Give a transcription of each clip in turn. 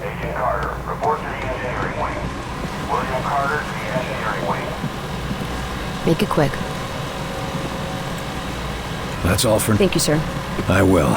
Agent Carter, report to the engineering wing. William Carter to the engineering wing. Make it quick. That's all for... Thank you, sir. I will.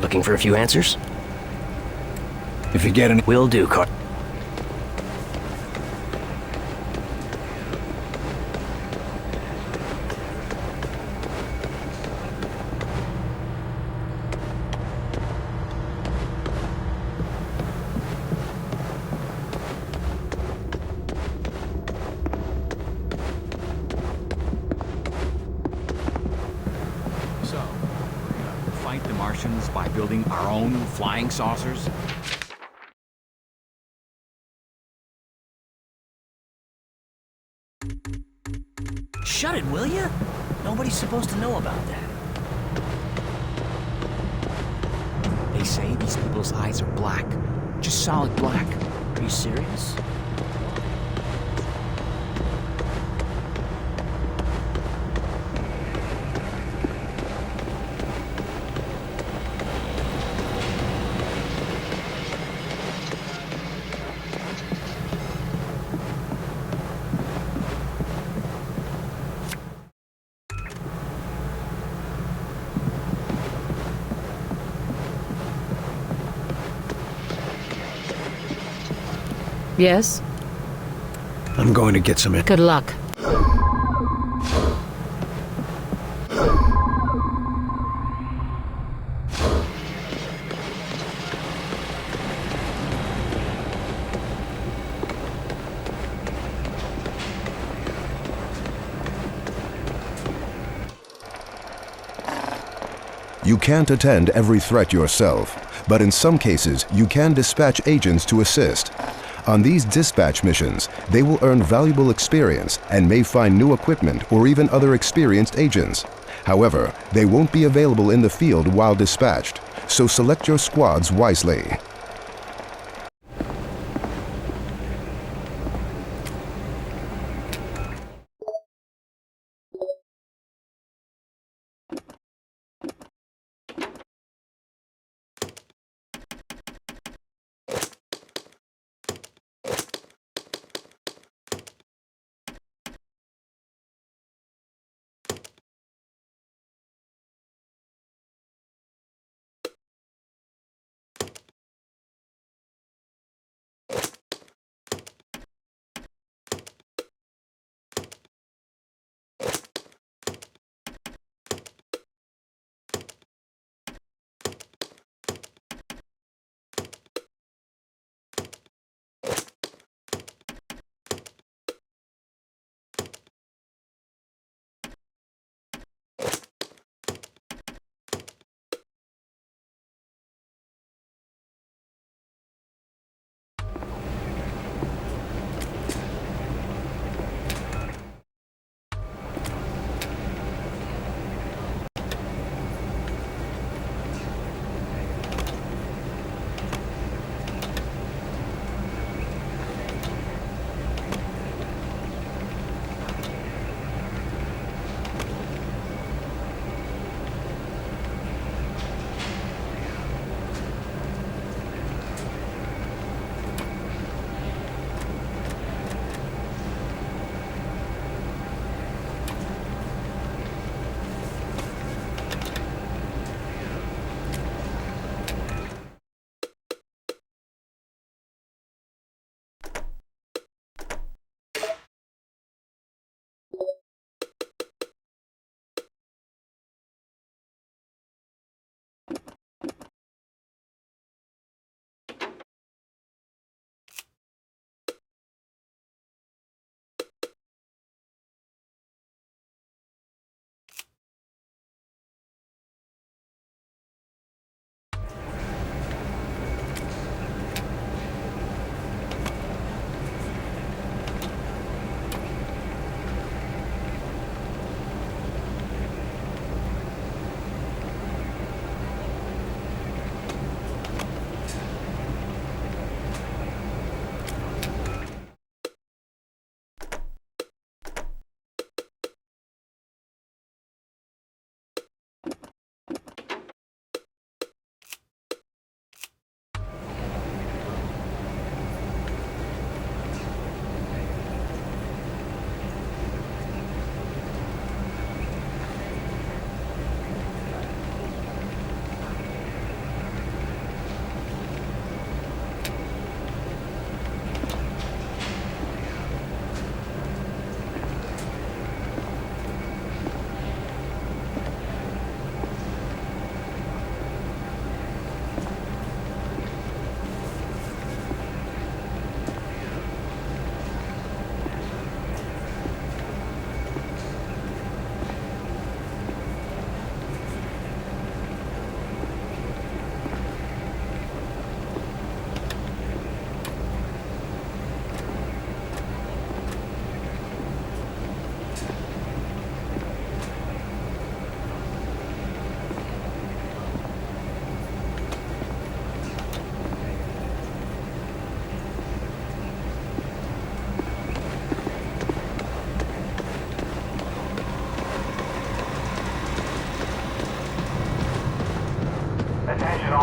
Looking for a few answers? If you get any... Will do, Carter. So, we're gonna fight the Martians by building our own flying saucers? Shut it, will ya? Nobody's supposed to know about that. They say these people's eyes are black. Just solid black. Are you serious? Yes? I'm going to get some... Good luck. You can't attend every threat yourself, but in some cases, you can dispatch agents to assist. On these dispatch missions, they will earn valuable experience and may find new equipment or even other experienced agents. However, they won't be available in the field while dispatched, so select your squads wisely.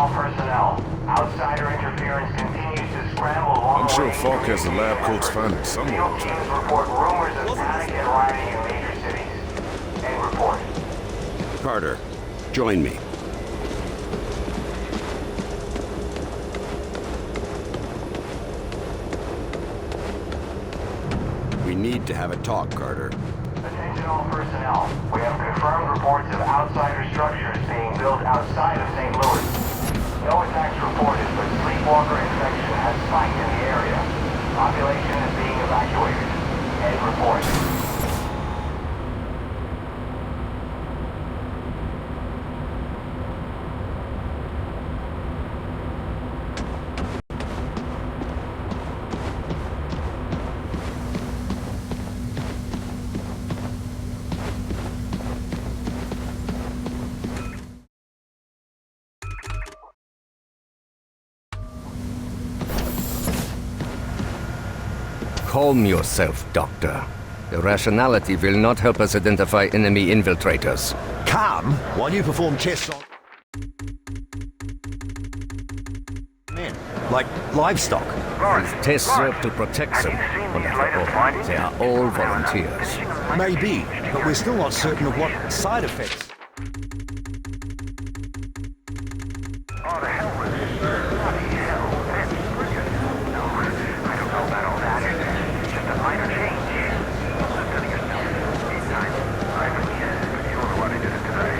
all personnel. Outsider interference continues to scramble along I'm the sure way. Falk has the lab coats found it somewhere. Field teams report rumors of panic and rioting in major cities. End report. Carter, join me. We need to have a talk, Carter. Attention all personnel. We have confirmed reports of outsider structures being built outside of St. Louis. No attacks reported, but sleepwalker infection has spiked in the area. Population is being evacuated. End report. Calm yourself, Doctor. Irrationality will not help us identify enemy infiltrators. Calm while you perform tests on men, like livestock. These tests serve to protect them, but after all, they are all volunteers. Maybe, but we're still not certain of what side effects. Oh, the hell with this. Bloody hell. That's brilliant. No, I don't know about all that. It's just a minor change. I'm telling you now. Meantime, you're the one who did it today.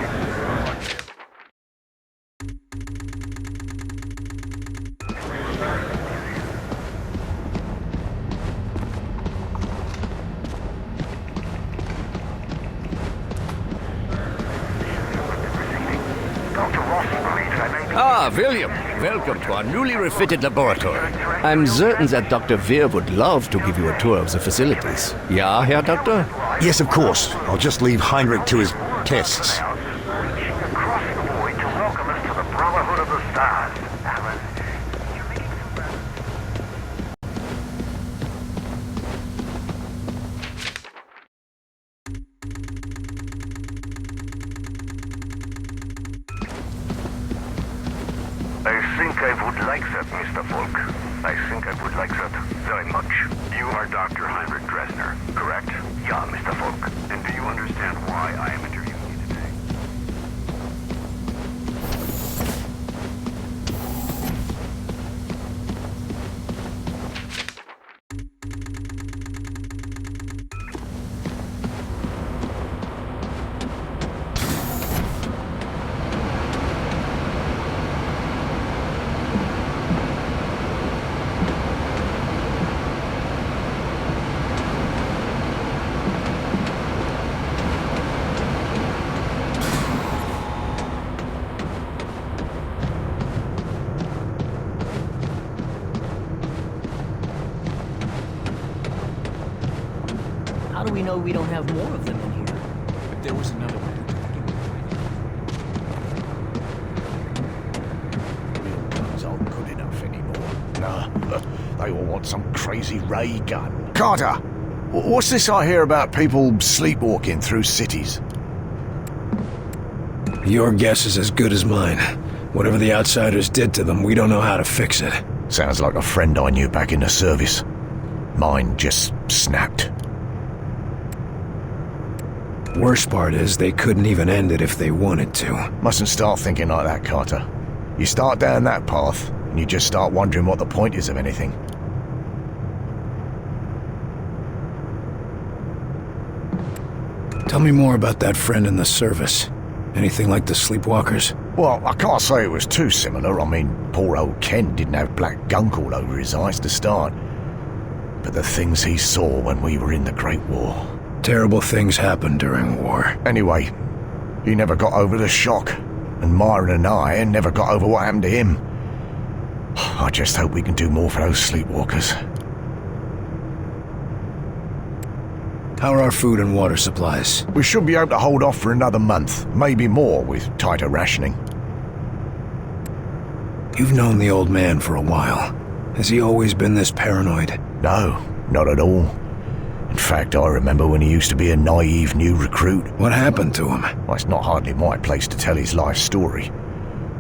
Dr. Rossi believes I may be... Ah, William, welcome to our newly refitted laboratory. I'm certain that Dr. Veer would love to give you a tour of the facilities. Yeah, Herr Doctor? Yes, of course. I'll just leave Heinrich to his tests. Reaching across the void to welcome us to the Brotherhood of the Stars. Alan, you're making some... I think I would like that, Mr. Falk. I think I would like that very much. You are Dr. Heinrich Dresner, correct? Yeah, Mr. Falk. And do you understand why I am interviewing you today? How do we know we don't have more of them in here? But there was another way to Real guns aren't good enough anymore. Nah, they all want some crazy ray gun. Carter, what's this I hear about people sleepwalking through cities? Your guess is as good as mine. Whatever the outsiders did to them, we don't know how to fix it. Sounds like a friend I knew back in the service. Mine just snapped. Worst part is they couldn't even end it if they wanted to. Mustn't start thinking like that, Carter. You start down that path, and you just start wondering what the point is of anything. Tell me more about that friend in the service. Anything like the sleepwalkers? Well, I can't say it was too similar. I mean, poor old Ken didn't have black gunk all over his eyes to start. But the things he saw when we were in the Great War. Terrible things happen during war. Anyway, he never got over the shock. And Myron and I never got over what happened to him. I just hope we can do more for those sleepwalkers. How are our food and water supplies? We should be able to hold off for another month, maybe more with tighter rationing. You've known the old man for a while. Has he always been this paranoid? No, not at all. In fact, I remember when he used to be a naive new recruit. What happened to him? Well, it's not hardly my place to tell his life story.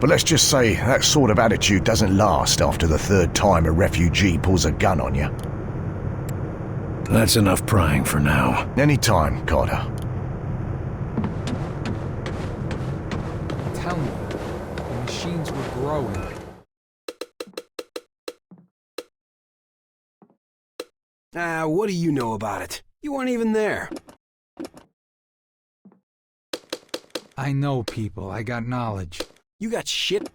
But let's just say that sort of attitude doesn't last after the third time a refugee pulls a gun on you. That's enough prying for now. Anytime, Carter. Tell me, the machines were growing. What do you know about it? You weren't even there. I know people. I got knowledge. You got shit.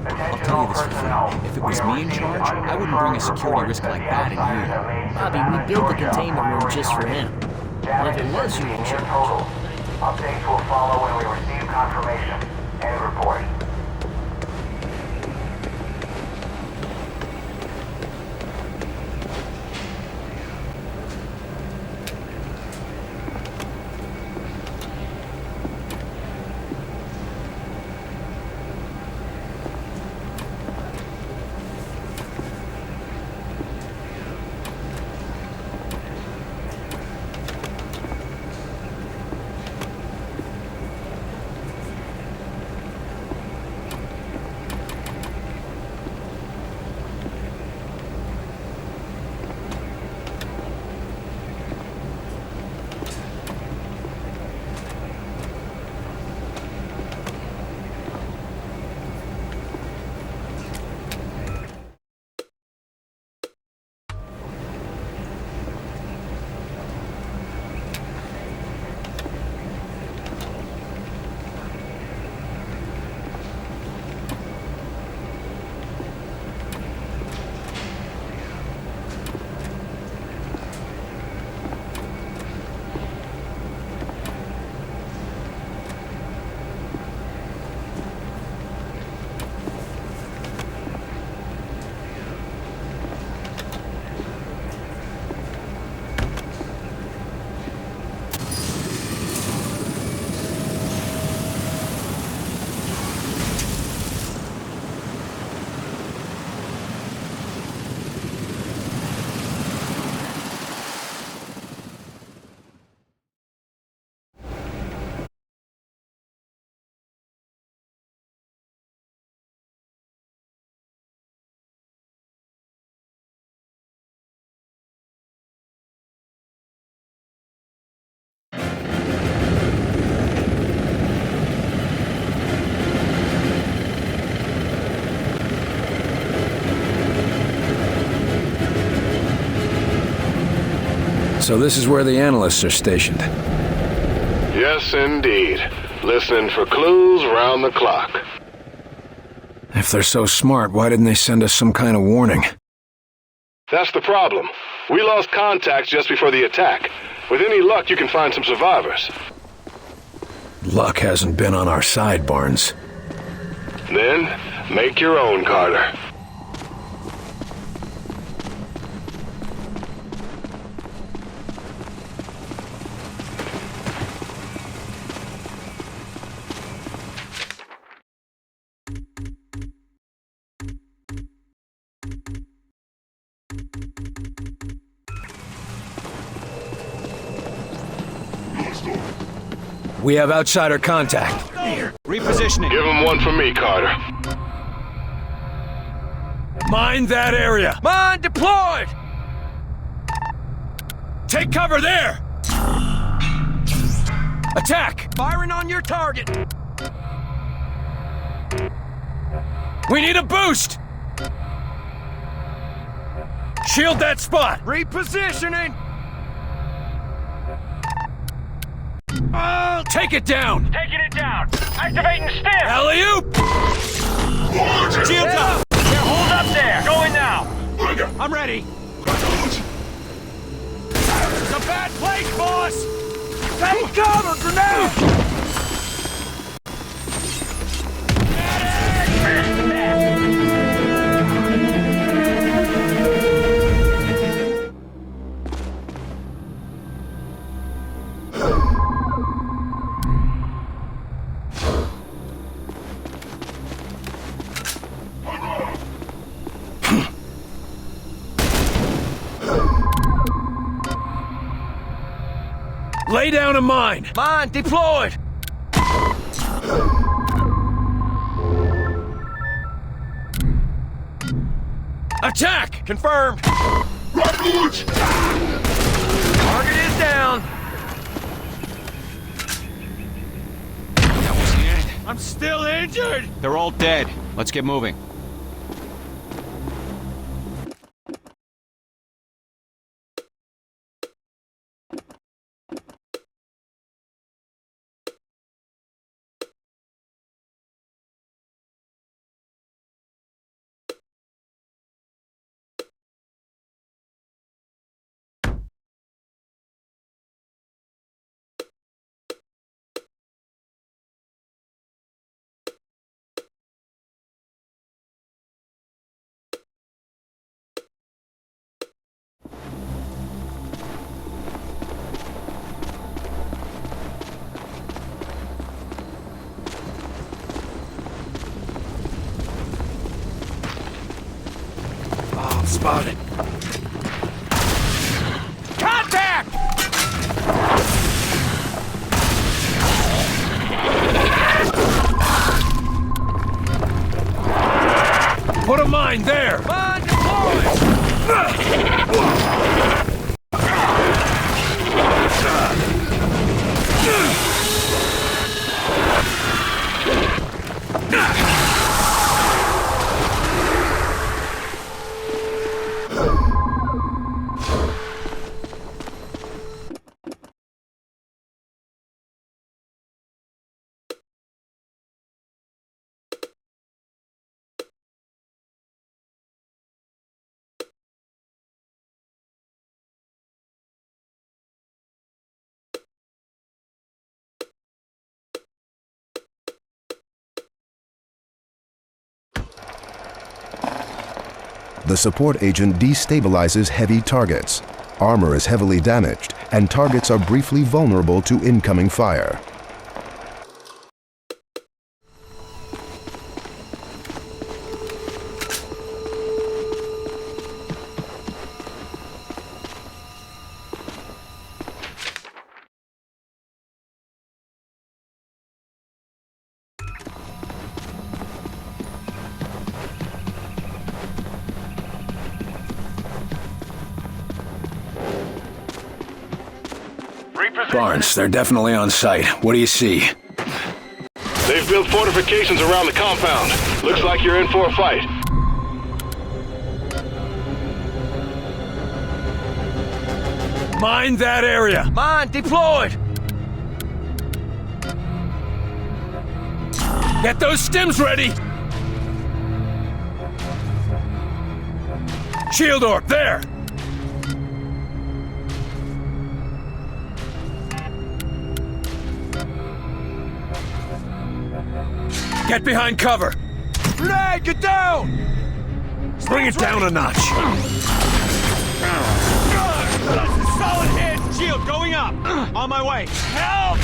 I'll tell you this for free. If it was me in charge, I wouldn't bring a security risk like that in here. Bobby, we built the containment room just for him. And if it was you in charge... Updates will follow when we receive confirmation. End report. So this is where the analysts are stationed. Yes, indeed. Listening for clues round the clock. If they're so smart, why didn't they send us some kind of warning? That's the problem. We lost contacts just before the attack. With any luck, you can find some survivors. Luck hasn't been on our side, Barnes. Then, make your own, Carter. We have outsider contact. Repositioning. Give him one for me, Carter. Mind that area! Mine deployed! Take cover there! Attack! Firing on your target! We need a boost! Shield that spot! Repositioning! Take it down! Taking it down. Activating stim. Alley-oop! Shields up! Hold up there. Going now. I'm ready. It's a bad place, boss! Take cover, grenade! Lay down a mine! Mine deployed! Attack! Confirmed! Target is down! That was the end. I'm still injured! They're all dead. Let's get moving. Spotted. Contact! Put a mine there! Mine deployed! The support agent destabilizes heavy targets. Armor is heavily damaged, and targets are briefly vulnerable to incoming fire. Barnes, they're definitely on site. What do you see? They've built fortifications around the compound. Looks like you're in for a fight. Mind that area! Mine deployed! Get those stims ready! Shield orb, there! Get behind cover! Grenade, get down! Bring it down a notch! Solid hit! Shield going up! On my way! Help!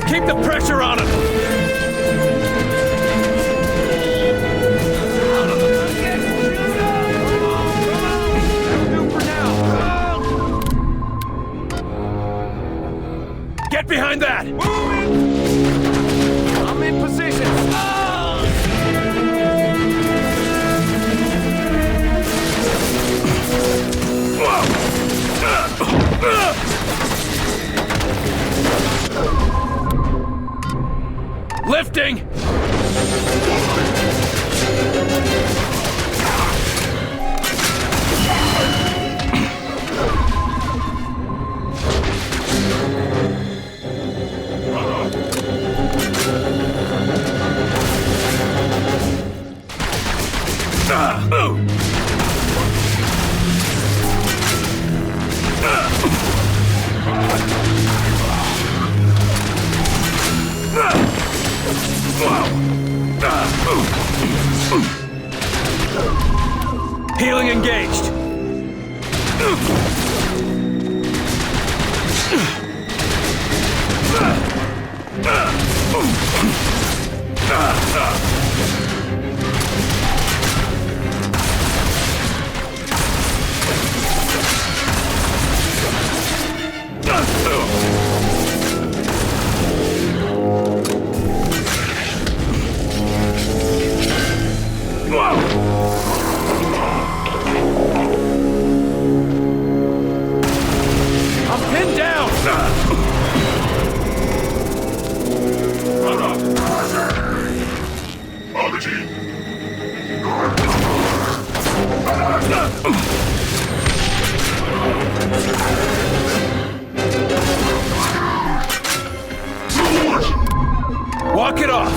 Keep the pressure on him! behind that! I'm in position. Lifting! Healing engaged. I'm pinned down! Walk it off!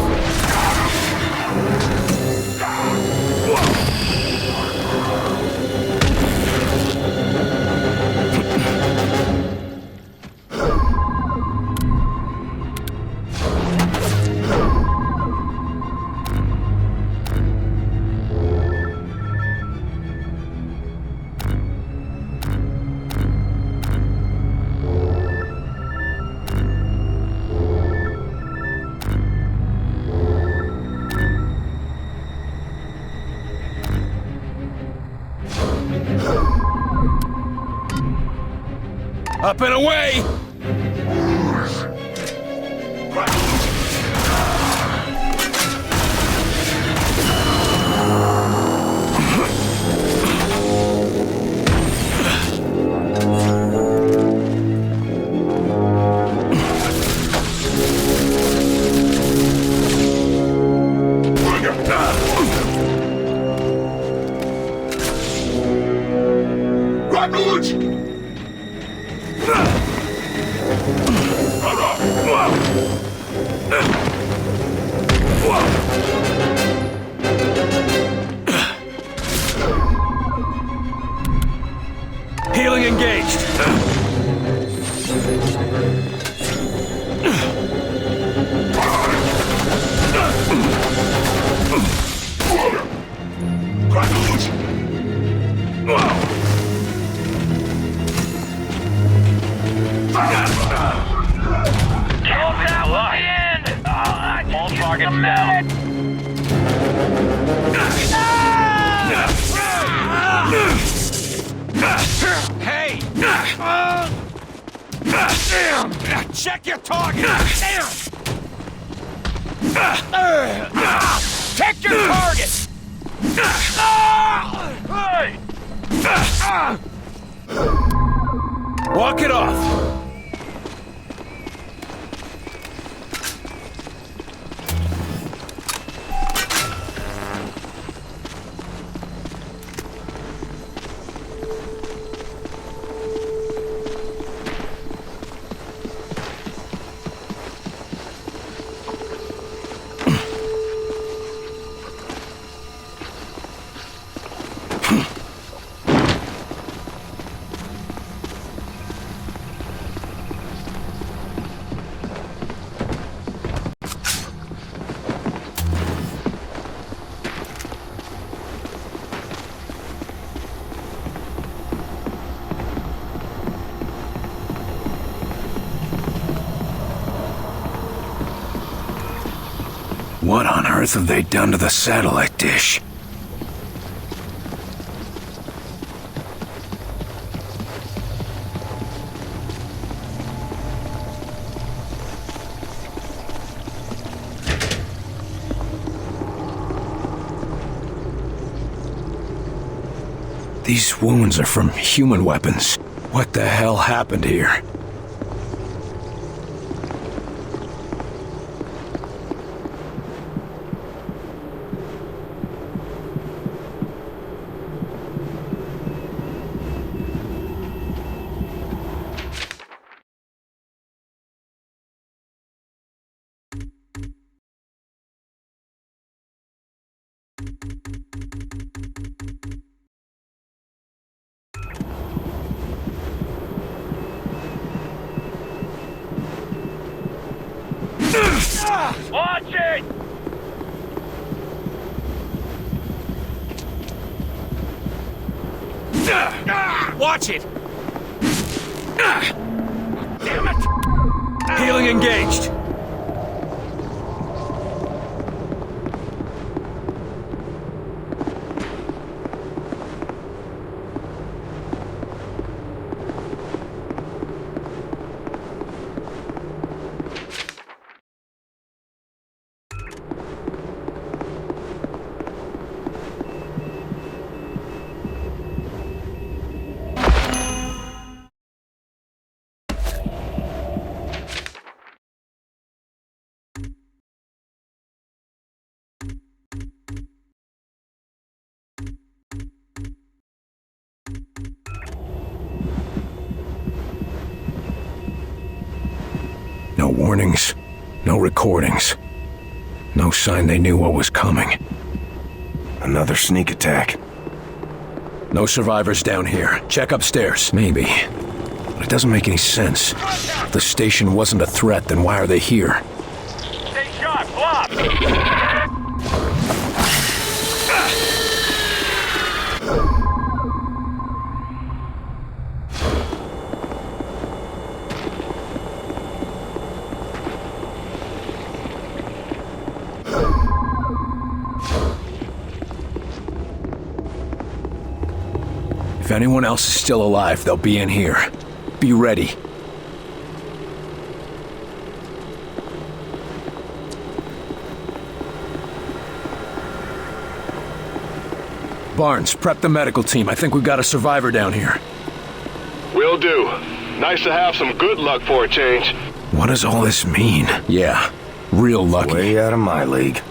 Up and away! Healing engaged. All targets down. Hey! Damn! Check your target! Damn! Check your target! Walk it off! What on earth have they done to the satellite dish? These wounds are from human weapons. What the hell happened here? Watch it! Watch it! Damn it! Healing engaged. No warnings, no recordings. No sign they knew what was coming. Another sneak attack. No survivors down here. Check upstairs. Maybe. But it doesn't make any sense. If the station wasn't a threat, then why are they here? Stay sharp, block! If anyone else is still alive, they'll be in here. Be ready. Barnes, prep the medical team. I think we've got a survivor down here. Will do. Nice to have some good luck for a change. What does all this mean? Yeah, real lucky. Way out of my league.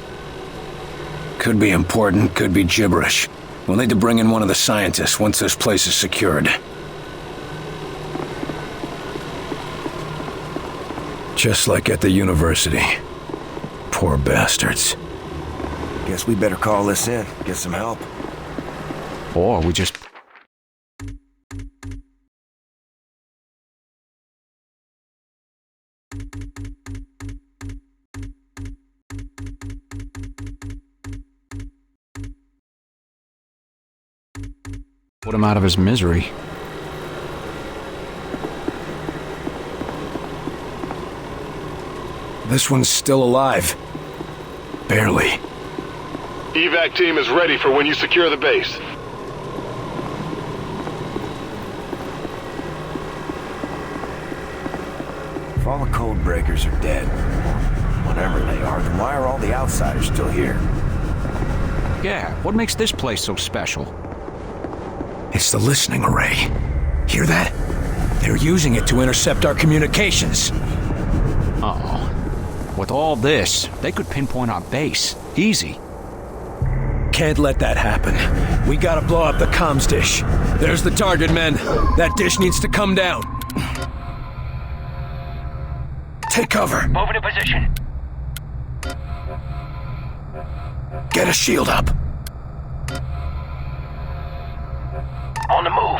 Could be important, could be gibberish. We'll need to bring in one of the scientists once this place is secured. Just like at the university. Poor bastards. Guess we better call this in, get some help. Or we just... put him out of his misery. This one's still alive. Barely. Evac team is ready for when you secure the base. If all the code breakers are dead, whatever they are, then why are all the outsiders still here? Yeah, what makes this place so special? It's the listening array. Hear that? They're using it to intercept our communications. Uh-oh. With all this, they could pinpoint our base. Easy. Can't let that happen. We gotta blow up the comms dish. There's the target, men. That dish needs to come down. Take cover. Move into position. Get a shield up. On the move.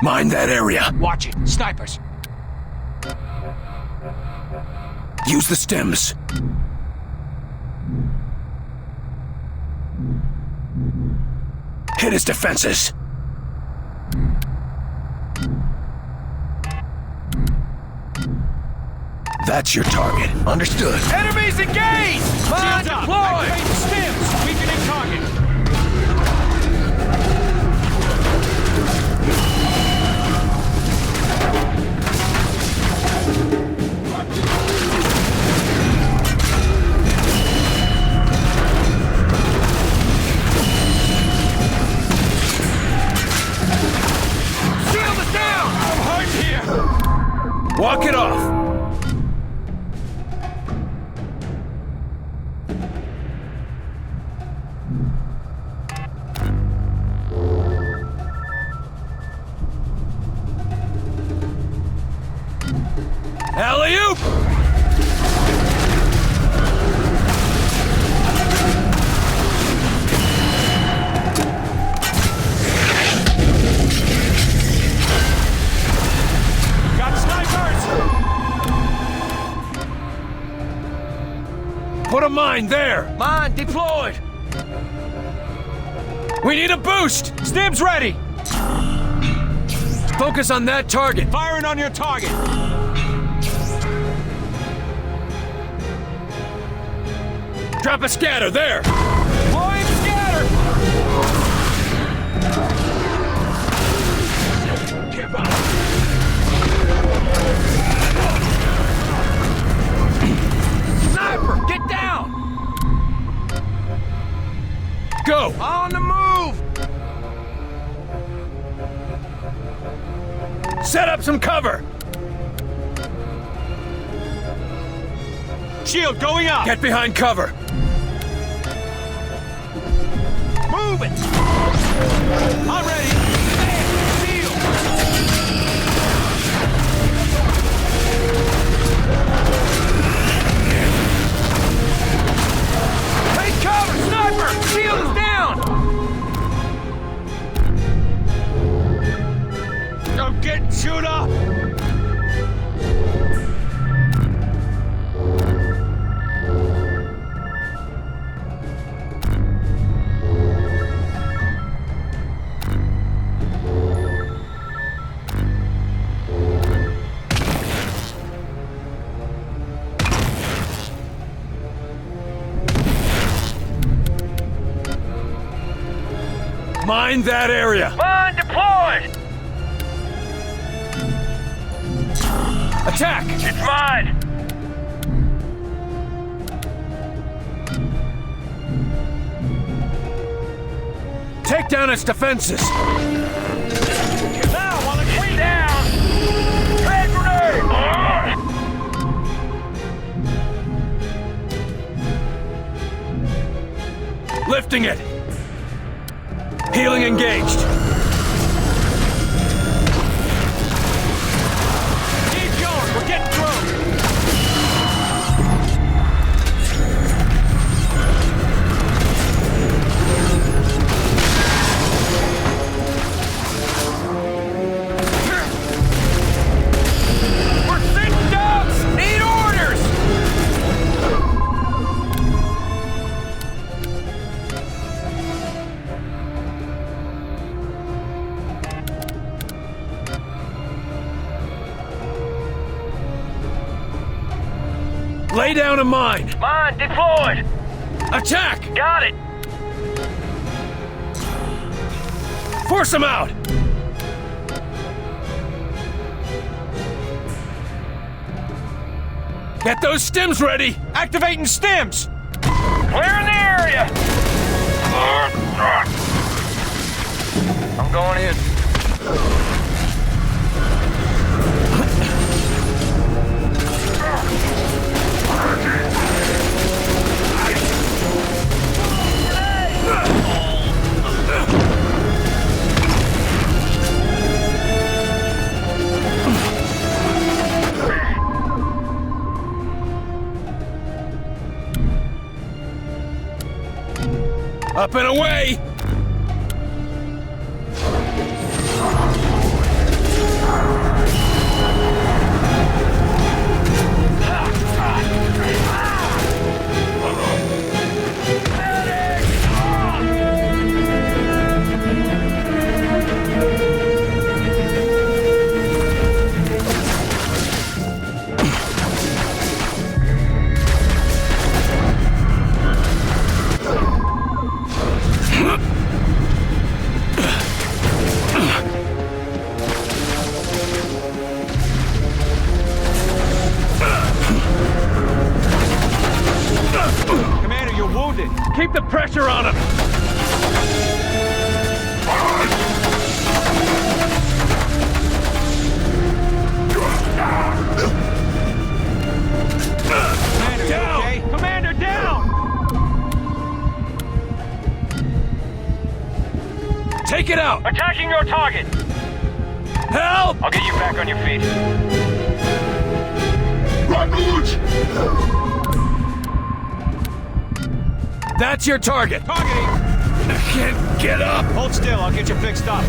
Mind that area. Watch it. Snipers. Use the stems. Hit his defenses. That's your target. Understood. Enemies engaged! Mine deployed! Activate the stims! Weakening target! Walk it off! Alley-oop! Got snipers! Put a mine there! Mine deployed! We need a boost! Stim's ready! Focus on that target! Firing on your target! Drop a scatter there! Deploying scatter! Sniper, get down! Go! On the move! Set up some cover! Shield going up! Get behind cover! Move it! I'm ready! Shield! Take cover! Sniper! Shield is down! I'm getting chewed up! Mine that area! Mine deployed! Attack! It's mine! Take down its defenses! Now, while it's way down! Hand grenade! Lifting it! Healing engaged! Keep going! We're getting through! We're sitting ducks! Need orders! Lay down a mine! Mine deployed! Attack! Got it! Force them out! Get those stims ready! Activating stims! Clearing the area! I'm going in. Up and away! Take it out! Attacking your target! Help! I'll get you back on your feet. That's your target! Targeting! I can't get up! Hold still, I'll get you fixed up.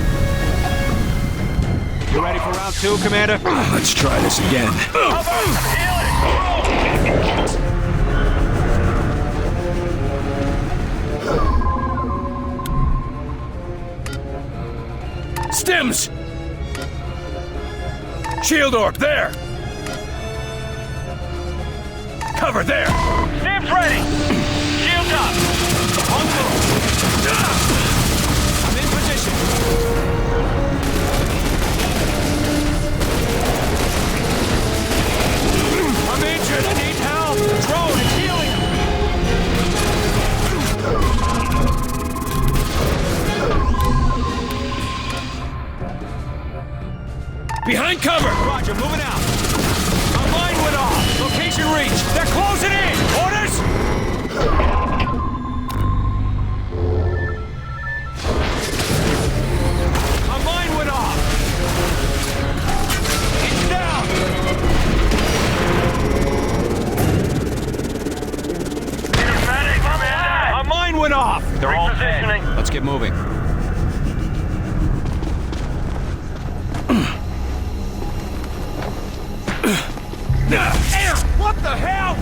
You ready for round 2, Commander? Let's try this again. Stims! Shield orb, there! Cover, there! Stims ready! Shield up! On move! I'm in position! I'm injured, I need help! The drone is healing! Behind cover! Roger, moving out! Our mine went off! Location reached! They're closing in! Orders! Our mine went off! It's down! Our mine went off! They're all dead. Let's get moving. What the hell?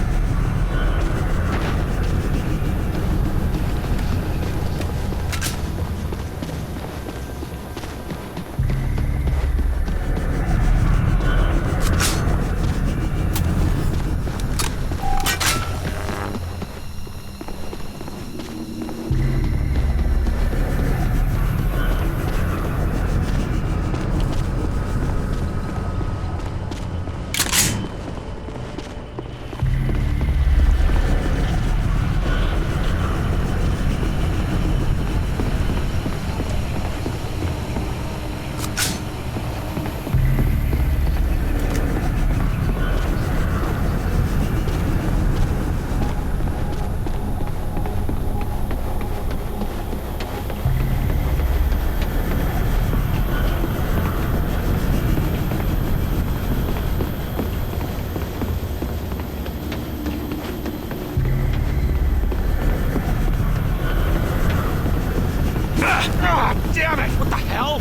Damn it! What the hell?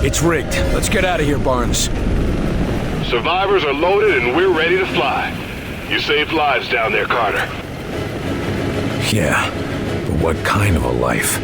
It's rigged. Let's get out of here, Barnes. Survivors are loaded and we're ready to fly. You saved lives down there, Carter. Yeah, but what kind of a life?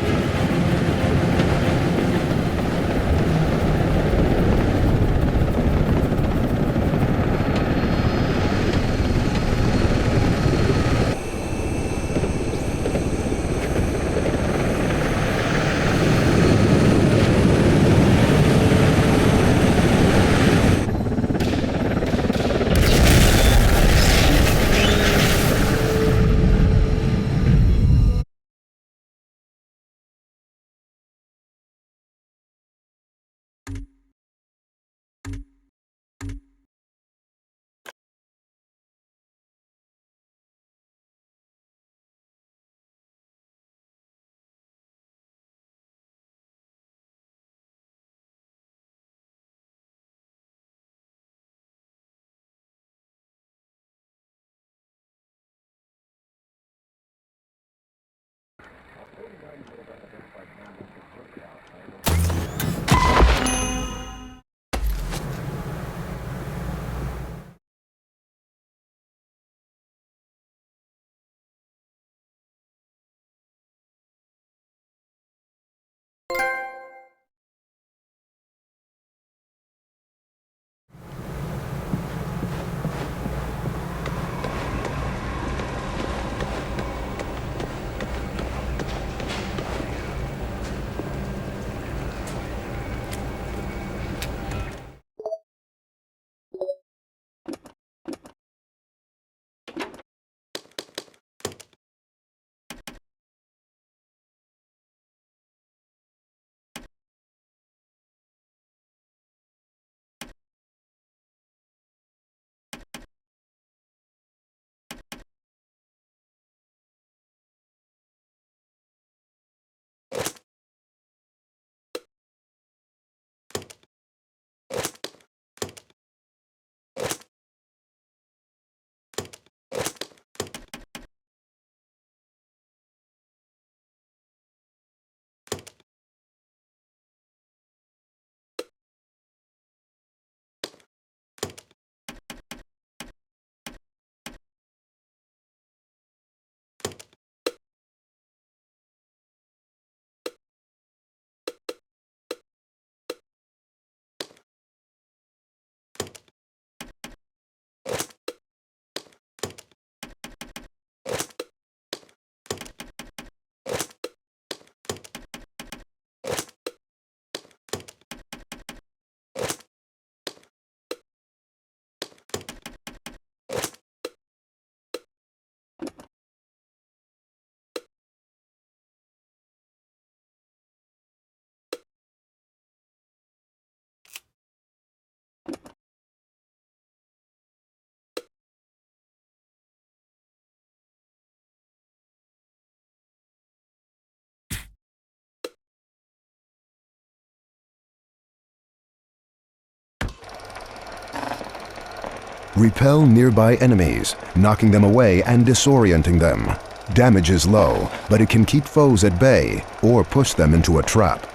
Repel nearby enemies, knocking them away and disorienting them. Damage is low, but it can keep foes at bay or push them into a trap.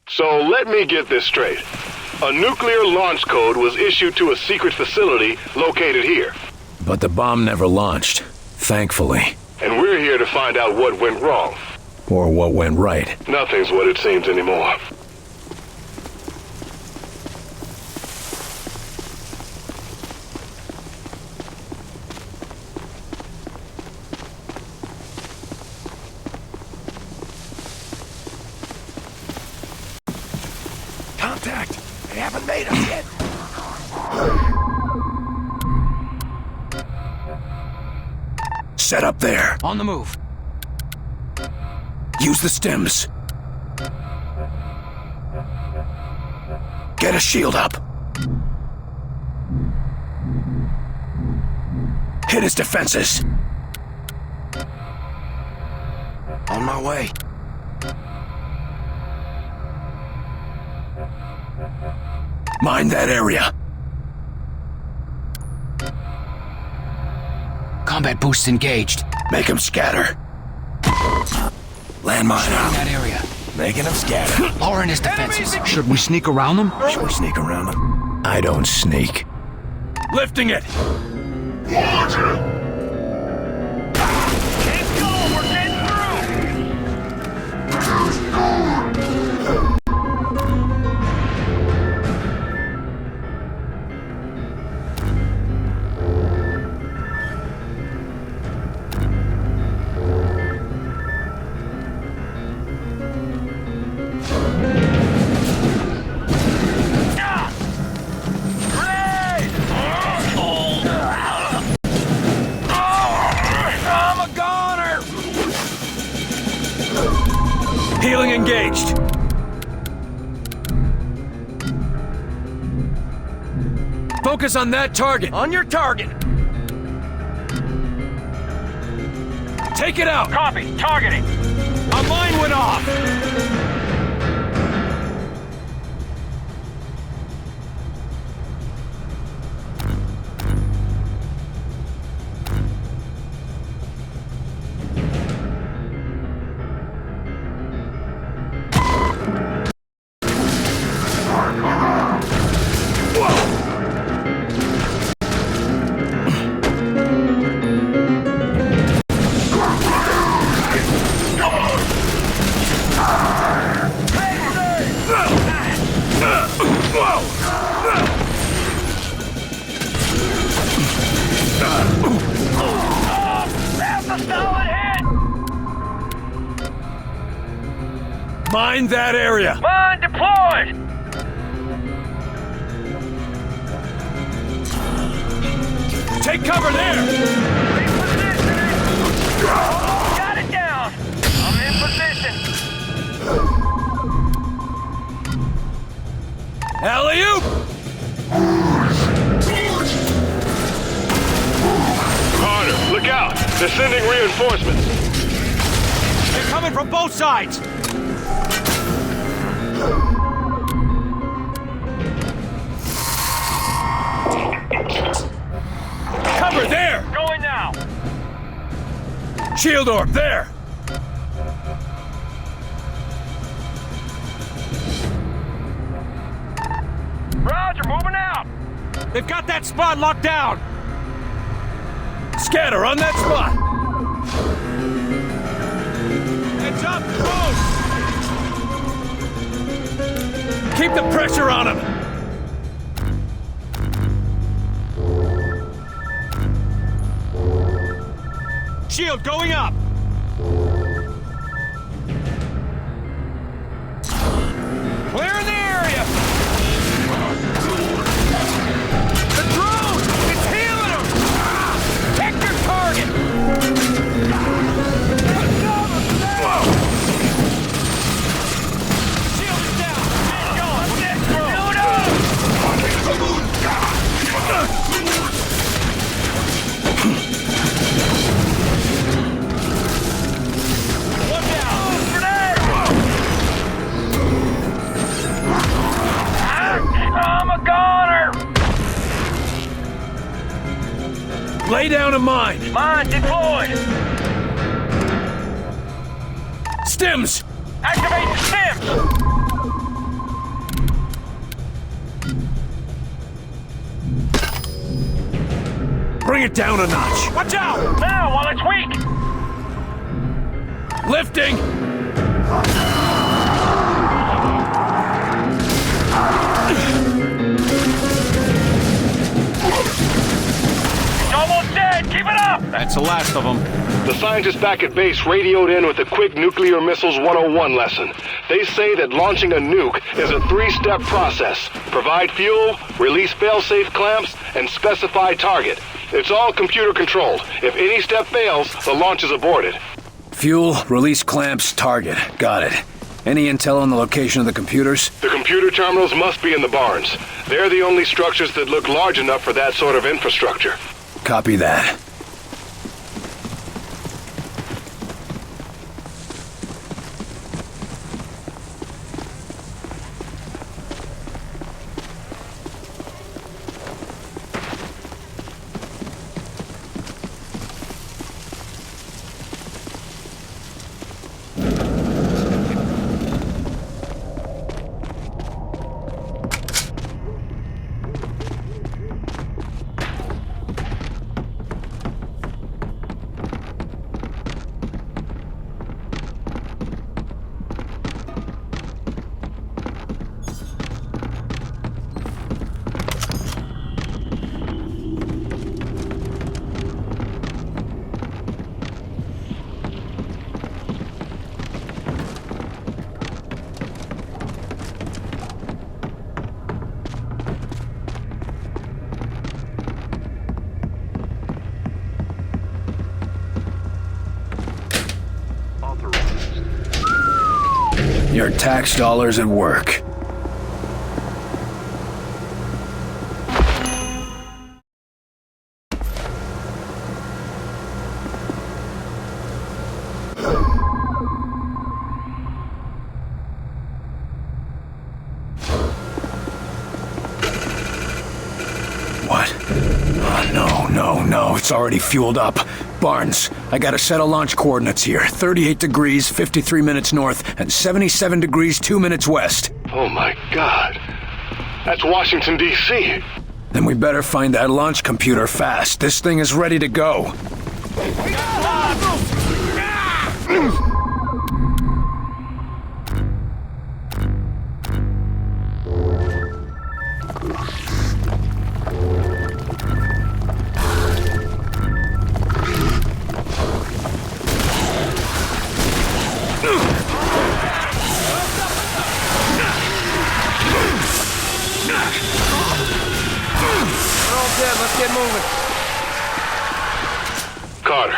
So let me get this straight. A nuclear launch code was issued to a secret facility located here. But the bomb never launched, thankfully. And we're here to find out what went wrong. Or what went right. Nothing's what it seems anymore. Contact! They haven't made us yet! Set up there. On the move. Use the stems. Get a shield up. Hit his defenses. On my way. Mine that area. Combat boosts engaged. Make him scatter. Landmine out. That area. Making them scatter. Lowering his defenses. Should we sneak around them? Should we sneak around them? I don't sneak. Lifting it! Healing engaged. Focus on that target. On your target! Take it out! Copy, targeting! A mine went off! Mind that area! Mine deployed! Take cover there! Got it down! I'm in position! Alley-oop! Carter, look out! They're sending reinforcements! They're coming from both sides! Cover there! Going now! Shield orb there! Roger, moving out! They've got that spot locked down! Scatter on that spot! Heads up, close! Keep the pressure on him! Shield going up! Clearing the area! The drone! It's healing them! Check your target! Shield is down! Keep going! Let's go! Look out! Grenade! I'm a goner! Lay down a mine! Mine deployed! Stims! Activate the stims! Bring it down a notch! Watch out! Now, while it's weak! Lifting! It's almost dead! Keep it up! That's the last of them. The scientists back at base radioed in with a quick Nuclear Missiles 101 lesson. They say that launching a nuke is a 3-step process. Provide fuel, release fail-safe clamps, and specify target. It's all computer controlled. If any step fails, the launch is aborted. Fuel, release clamps, target. Got it. Any intel on the location of the computers? The computer terminals must be in the barns. They're the only structures that look large enough for that sort of infrastructure. Copy that. Your tax dollars at work. What? Oh, no, it's already fueled up. Barnes, I got a set of launch coordinates here. 38 degrees, 53 minutes north, and 77 degrees, 2 minutes west. Oh my God. That's Washington, D.C. Then we better find that launch computer fast. This thing is ready to go. Carter,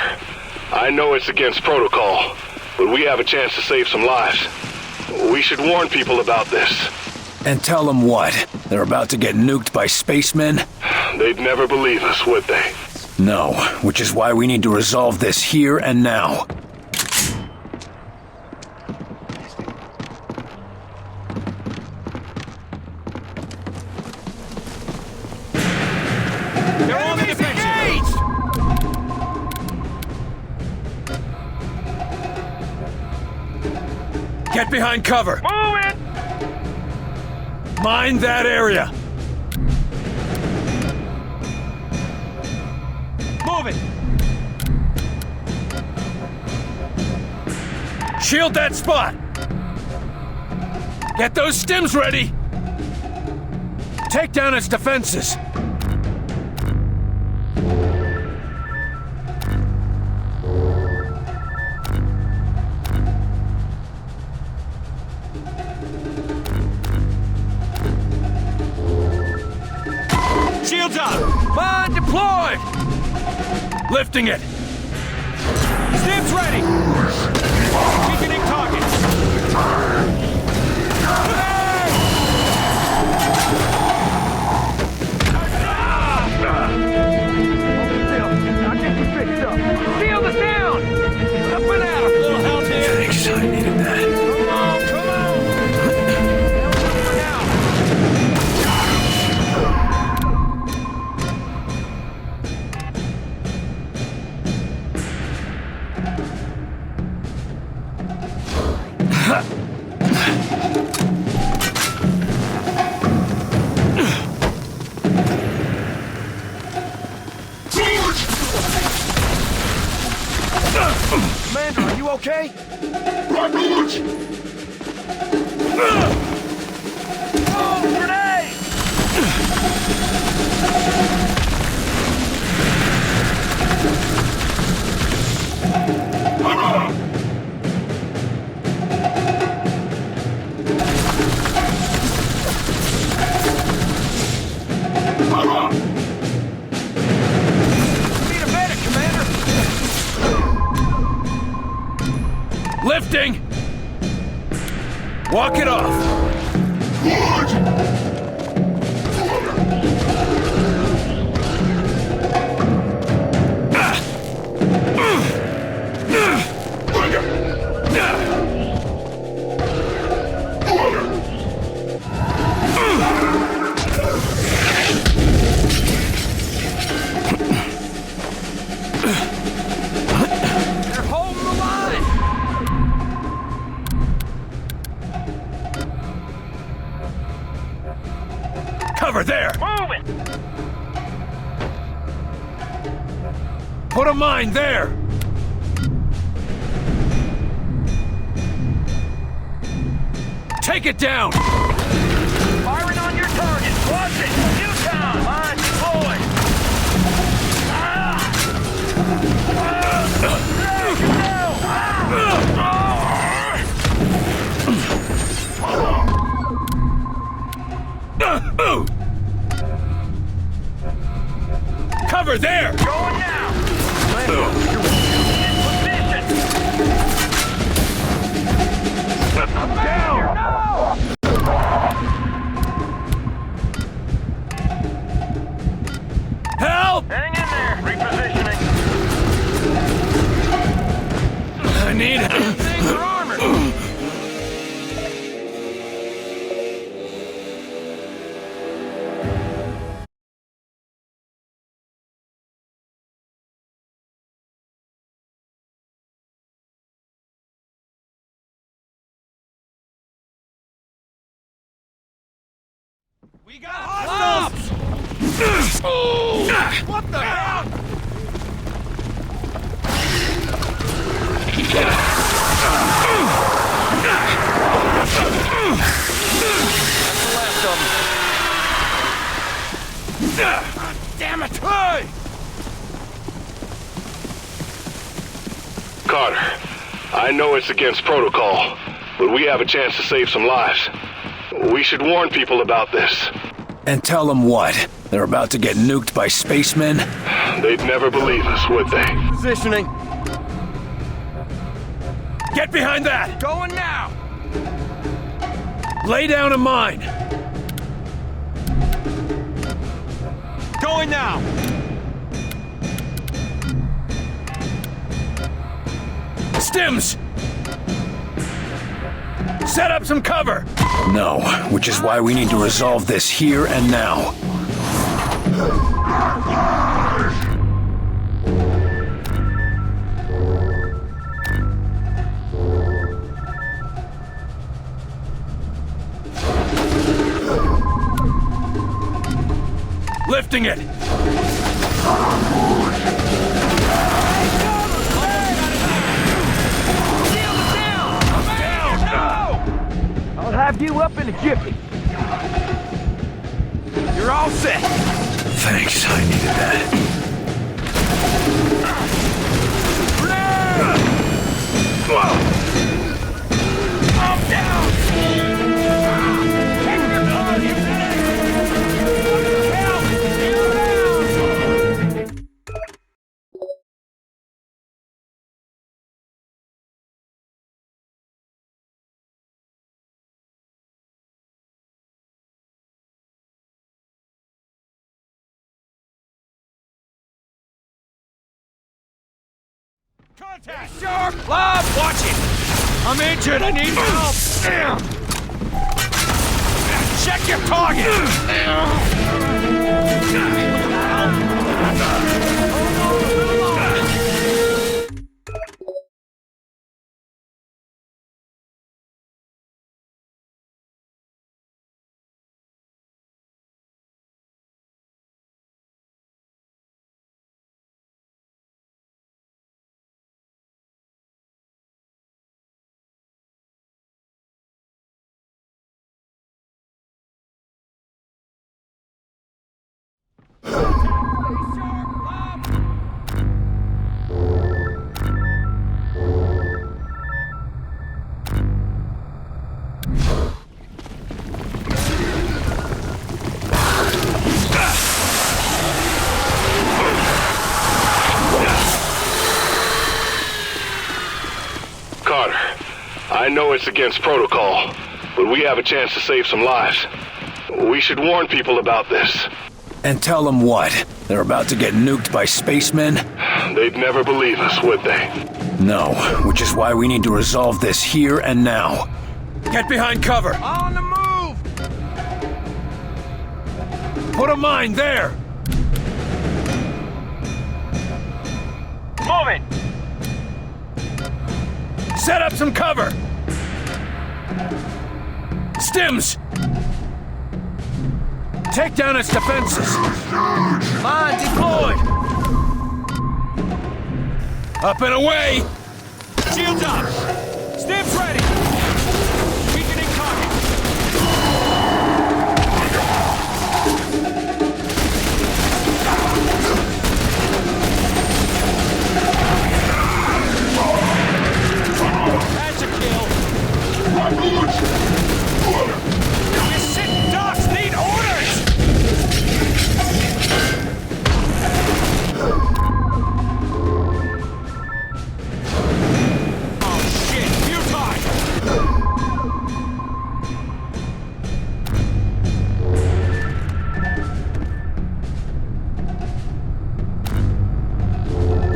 I know it's against protocol, but we have a chance to save some lives. We should warn people about this. And tell them what? They're about to get nuked by spacemen? They'd never believe us, would they? No, which is why we need to resolve this here and now. They're on the defensive! Get behind cover! Move it! Mind that area! Move it! Shield that spot! Get those stims ready! Take down its defenses! Shields up! Mine deployed! Lifting it! Stims ready! Weakening target! Seal the down! Up and out! Little help here! Thanks, I needed that. Come on! Commander, are you okay? Oh, grenade! Need a medic, Commander! Lifting! Walk it off! They're holding the line! Cover there! Move it! Put a mine there! Take it down! Firing on your target! Watch it! Newtown! Mine deployed! Cover there! Going now! In position! I'm down! No! Help! Hang in there! Repositioning! I need Things are armored! We got hostiles! What the hell? That's the last of them. Damn it! Hey! Carter, I know it's against protocol, but we have a chance to save some lives. We should warn people about this. And tell them what? They're about to get nuked by spacemen? They'd never believe us, would they? Positioning. Get behind that! Going now! Lay down a mine! Going now! Stims! Set up some cover! No, which is why we need to resolve this here and now. Lifting it! I'll have you up in a jiffy. You're all set. Thanks, I needed that. I'm down! Contact! Sharp! Lob! Watch it! I'm injured! I need help! Check your target! Carter, I know it's against protocol, but we have a chance to save some lives. We should warn people about this. And tell them what? They're about to get nuked by spacemen? They'd never believe us, would they? No, which is why we need to resolve this here and now. Get behind cover! On the move! Put a mine there! Moving! Set up some cover! Stims! Take down its defenses! Mine deployed! Up and away! Shields up! Stims ready! Weakening target! That's a kill! Your sitting ducks need orders! Oh shit, mutine!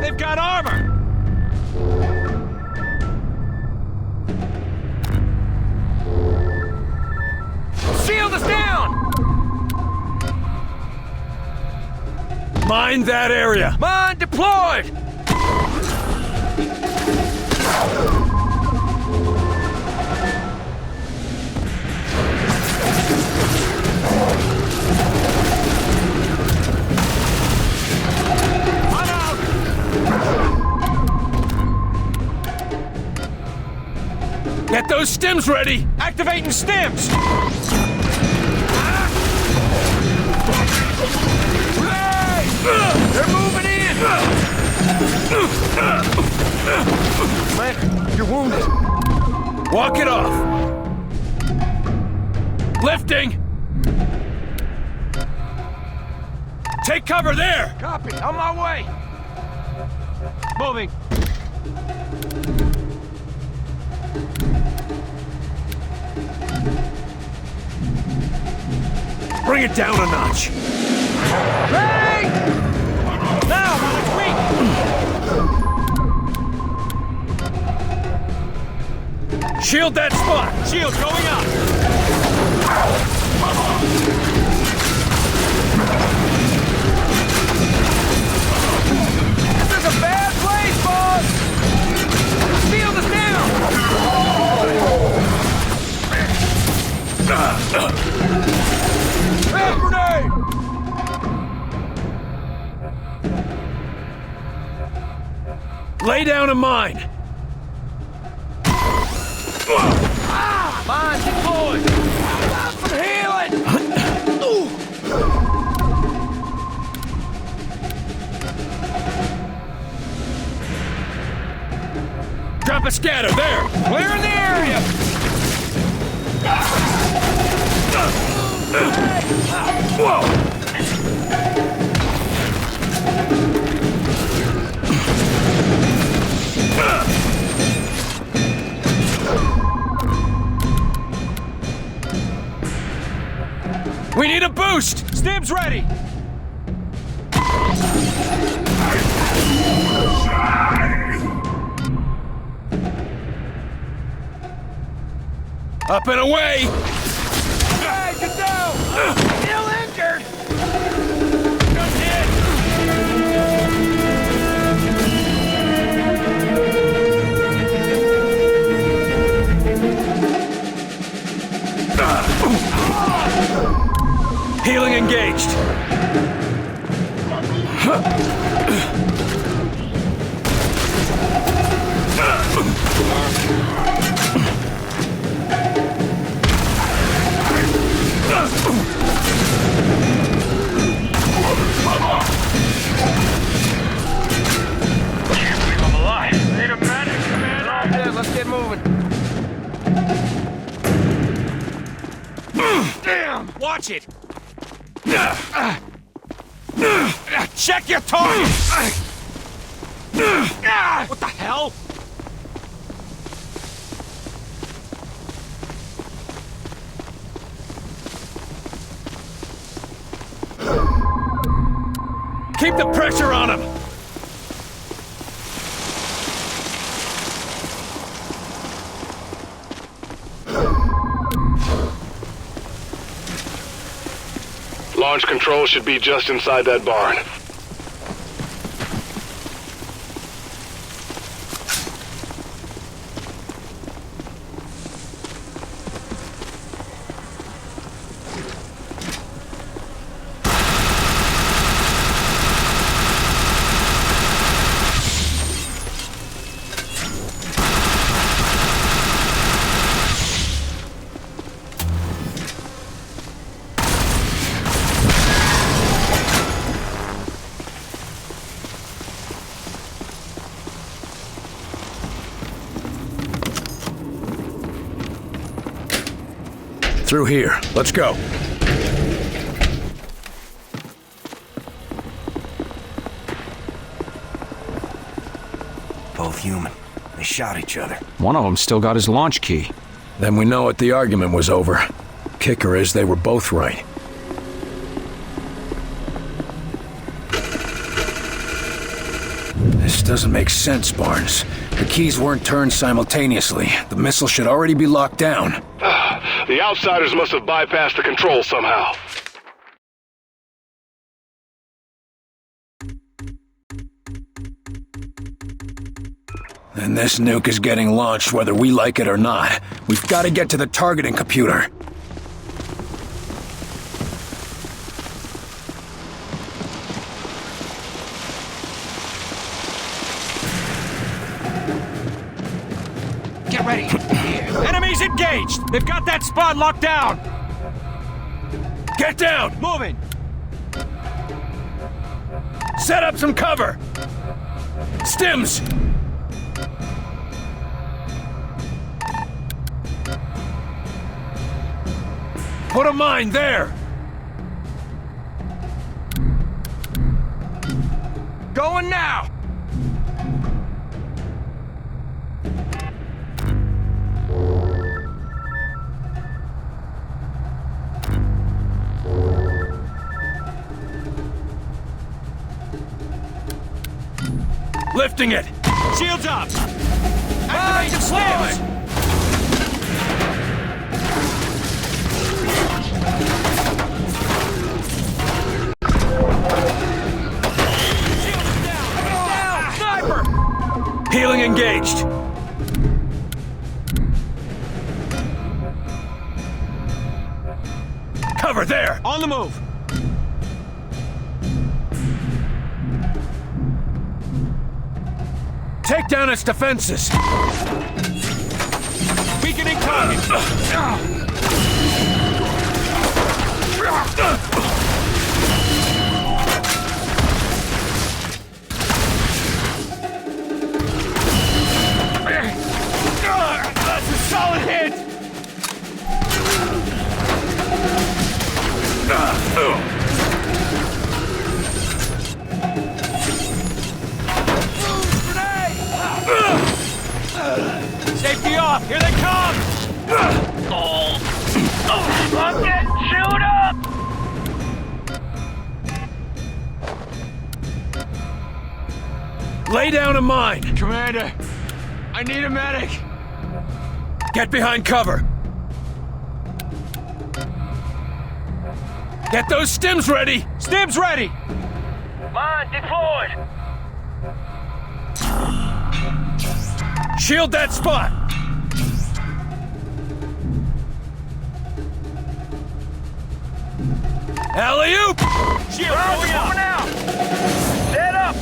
They've got armor! Shield us down! Mine that area! Mine deployed! I'm out! Get those stims ready! Activating stims! They're moving in! Commander, you're wounded. Walk it off! Lifting! Take cover there! Copy, on my way. Moving. Bring it down a notch. Ready! Now, while it's weak! Shield that spot! Shield going up! This is a bad place, boss! Shield is down! Hand grenade! Lay down a mine! Mine deployed! Stop from healing! Drop a scatter, there! Clearing the area! Whoa! We need a boost! Stim's ready! Up and away! Hey, get down! Still injured! Just hit! Healing engaged. I'm alive. Need a medic, Commander. Let's get moving. Damn! Watch it! Check your target! What the hell? Keep the pressure on him! Launch control should be just inside that barn. Through here. Let's go. Both human. They shot each other. One of them still got his launch key. Then we know what the argument was over. Kicker is they were both right. This doesn't make sense, Barnes. The keys weren't turned simultaneously. The missile should already be locked down. The outsiders must have bypassed the control somehow. And this nuke is getting launched whether we like it or not. We've got to get to the targeting computer. Get ready! Enemies engaged! They've got that spot locked down! Get down! Moving! Set up some cover! Stims! Put a mine there! Going now! lifting it! Shields up! Activate the slams! Healing engaged. Cover there! On the move! Take down its defenses! Weakening target! That's a solid hit! Safety off! Here they come! I'm getting chewed up! Lay down a mine! Commander, I need a medic! Get behind cover! Get those stims ready! Stims ready! Mine deployed! Shield that spot! Alley-oop! Shield going up! out! Set up!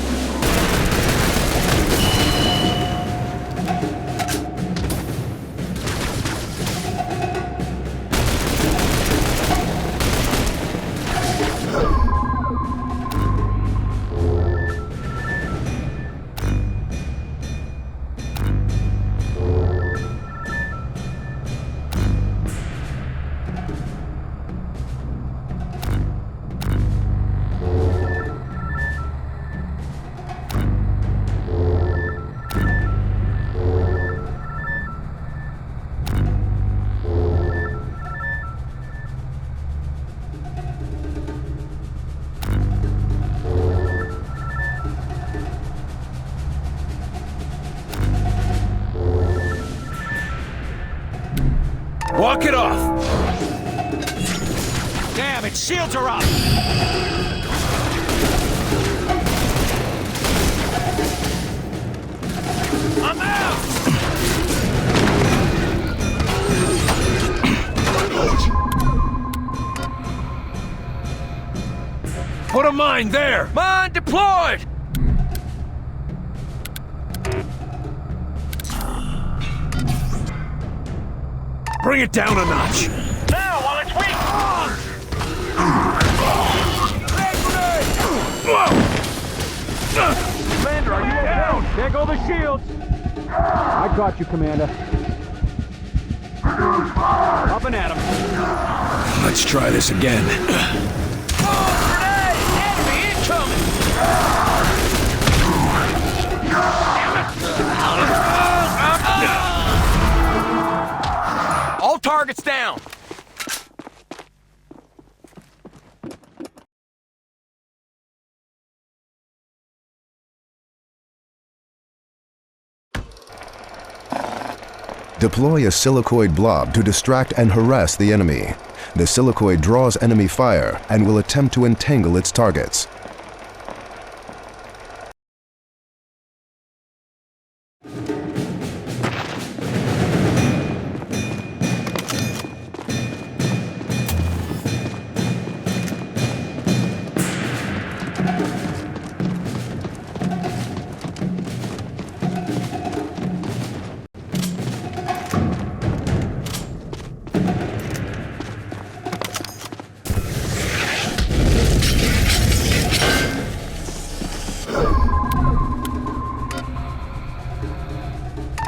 Walk it off! Damn, its shields are up! I'm out! Put a mine there! Mine deployed! Bring it down a notch! Now, while it's weak! Commander, are you down? There go the shields! I got you, Commander. Up and at him. Let's try this again. Grenade! Enemy incoming! All targets down! Deploy a silicoid blob to distract and harass the enemy. The silicoid draws enemy fire and will attempt to entangle its targets.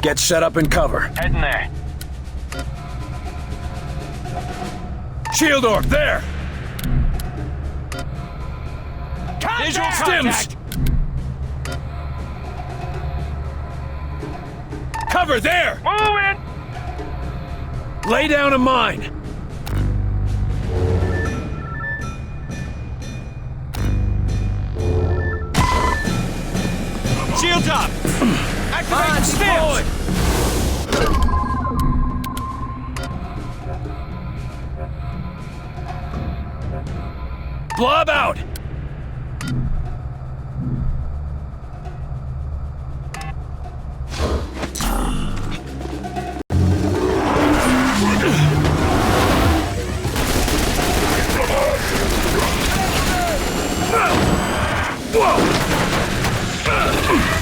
Get set up and cover. Heading there. Shield orb, there! Visual Stims! Cover, there! Moving! Lay down a mine. Shields up! Activate stims! Blob out!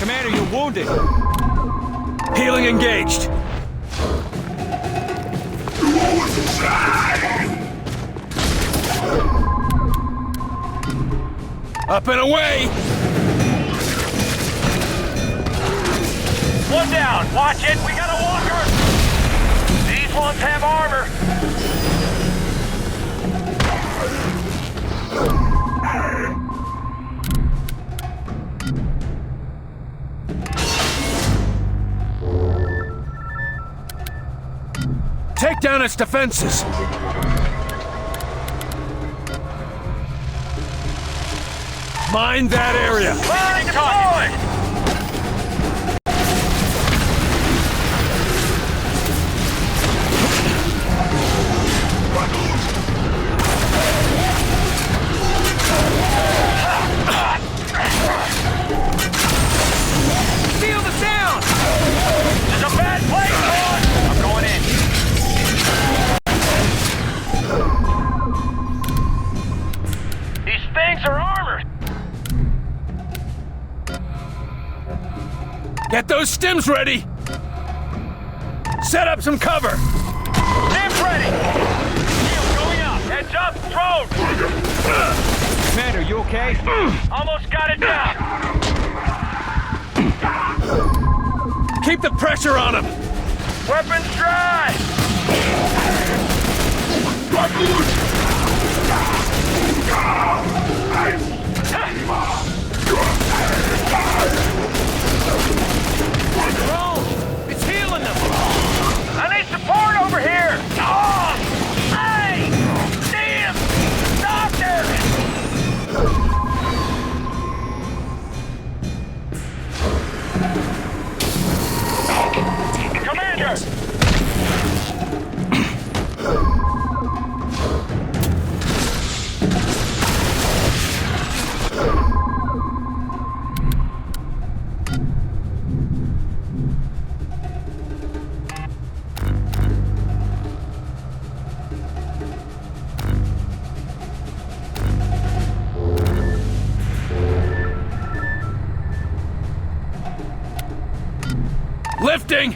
Commander, you're wounded. Healing engaged. Up and away! One down. Watch it. We got a walker. These ones have armor. Take down its defenses! Mind that area! Line deployed! Feel the sound! There's a bad place, boy! I'm going in. These things are armored! Get those stims ready! Set up some cover! Stims ready! Shield going up! Heads up! Drone! Commander, you okay? Almost got it down! Keep the pressure on him! Weapons dry! Drone! It's healing them! I need support over here! Oh! Hey! Damn! Doctor! Commander! Lifting!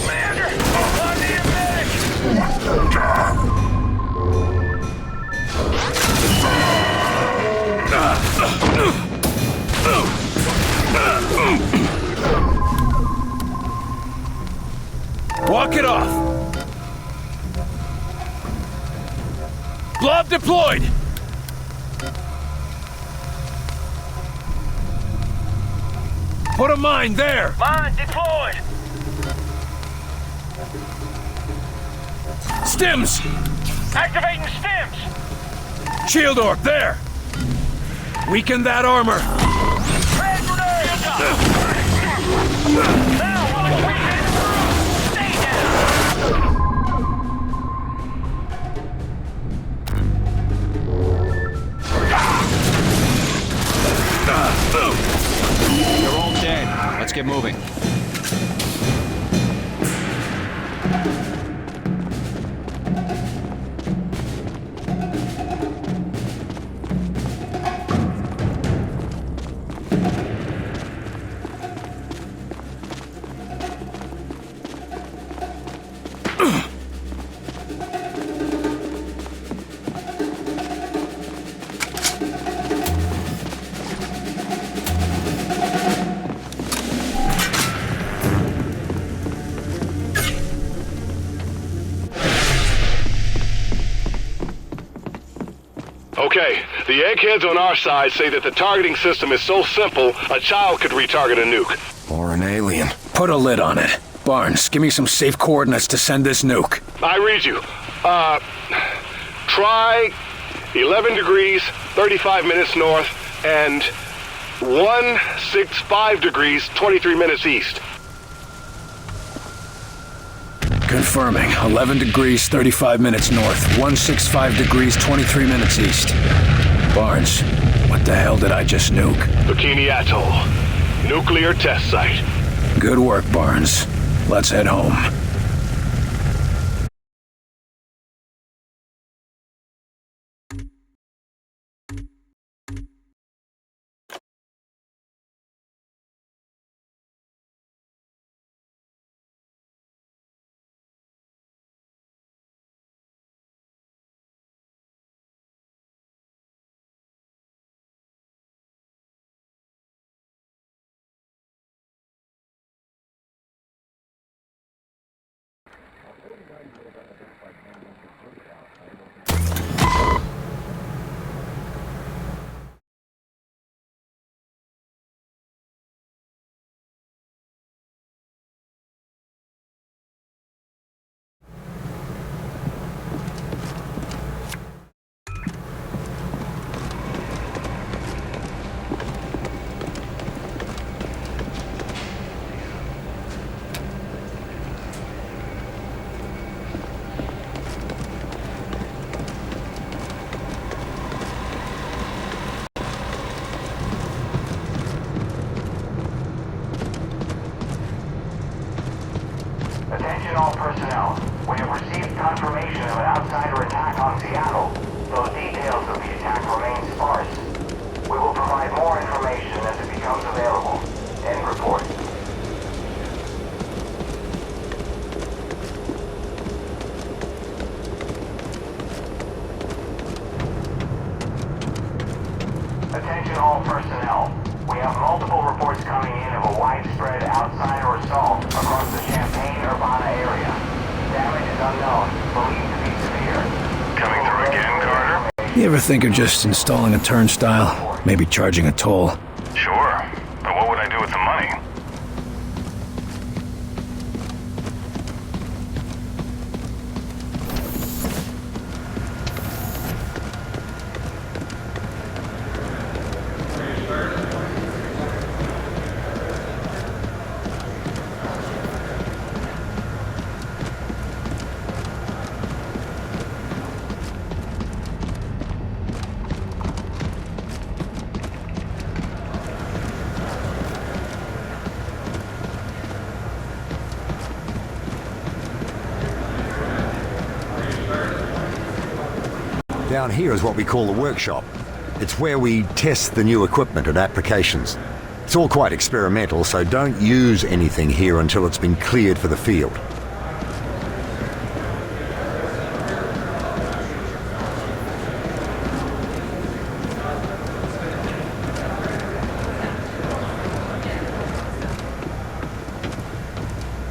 Commander! I need a medic! Walk it off! Blob deployed! Put a mine there! Mine deployed! Stims! Activating stims! Shield orb, there! Weaken that armor! Red grenade! Now, watch me hit! Stay They're all dead. Let's get moving. Okay, the eggheads on our side say that the targeting system is so simple, a child could retarget a nuke. Or an alien. Put a lid on it. Barnes, give me some safe coordinates to send this nuke. I read you. Try 11 degrees, 35 minutes north, and 165 degrees, 23 minutes east. Confirming. 11 degrees, 35 minutes north. 165 degrees, 23 minutes east. Barnes, what the hell did I just nuke? Bikini Atoll. Nuclear test site. Good work, Barnes. Let's head home. Attention all personnel. We have received confirmation of an outsider attack on Seattle. Though details of the attack remain sparse. We will provide more information as it becomes available. End report. Attention all personnel. We have multiple reports coming in of a widespread outsider assault across the Champaign-Urbana area. Damage is unknown, believed to be severe. Coming through again, Carter? You ever think of just installing a turnstile? Maybe charging a toll? Sure. But what would I do with the money? Down here is what we call the workshop. It's where we test the new equipment and applications. It's all quite experimental, so don't use anything here until it's been cleared for the field.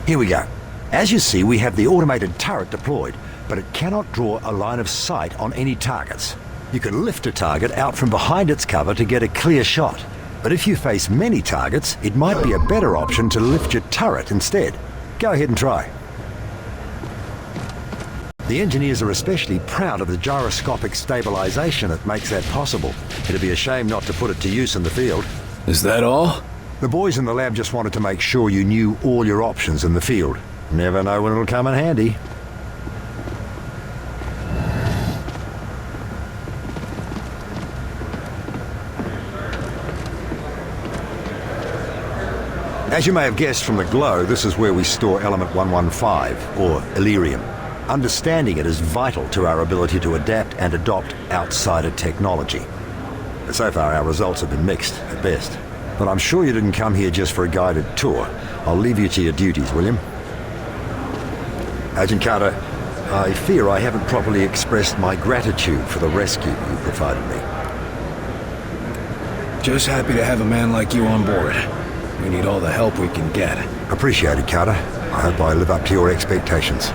Here we go. As you see, we have the automated turret deployed, but it cannot draw a line of sight on any targets. You can lift a target out from behind its cover to get a clear shot. But if you face many targets, it might be a better option to lift your turret instead. Go ahead and try. The engineers are especially proud of the gyroscopic stabilization that makes that possible. It'd be a shame not to put it to use in the field. Is that all? The boys in the lab just wanted to make sure you knew all your options in the field. Never know when it'll come in handy. As you may have guessed from the glow, this is where we store element 115, or Illyrium. Understanding it is vital to our ability to adapt and adopt outsider technology. But so far our results have been mixed, at best. But I'm sure you didn't come here just for a guided tour. I'll leave you to your duties, William. Agent Carter, I fear I haven't properly expressed my gratitude for the rescue you provided me. Just happy to have a man like you on board. We need all the help we can get. Appreciate it, Carter. I hope I live up to your expectations.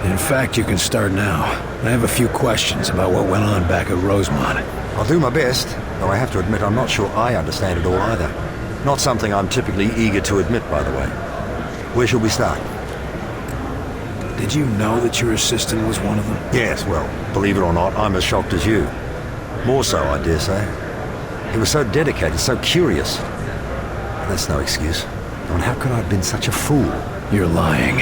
In fact, you can start now. I have a few questions about what went on back at Rosemont. I'll do my best, though I have to admit I'm not sure I understand it all either. Not something I'm typically eager to admit, by the way. Where should we start? Did you know that your assistant was one of them? Yes, well, believe it or not, I'm as shocked as you. More so, I dare say. He was so dedicated, so curious. But that's no excuse. I mean, how could I have been such a fool? You're lying.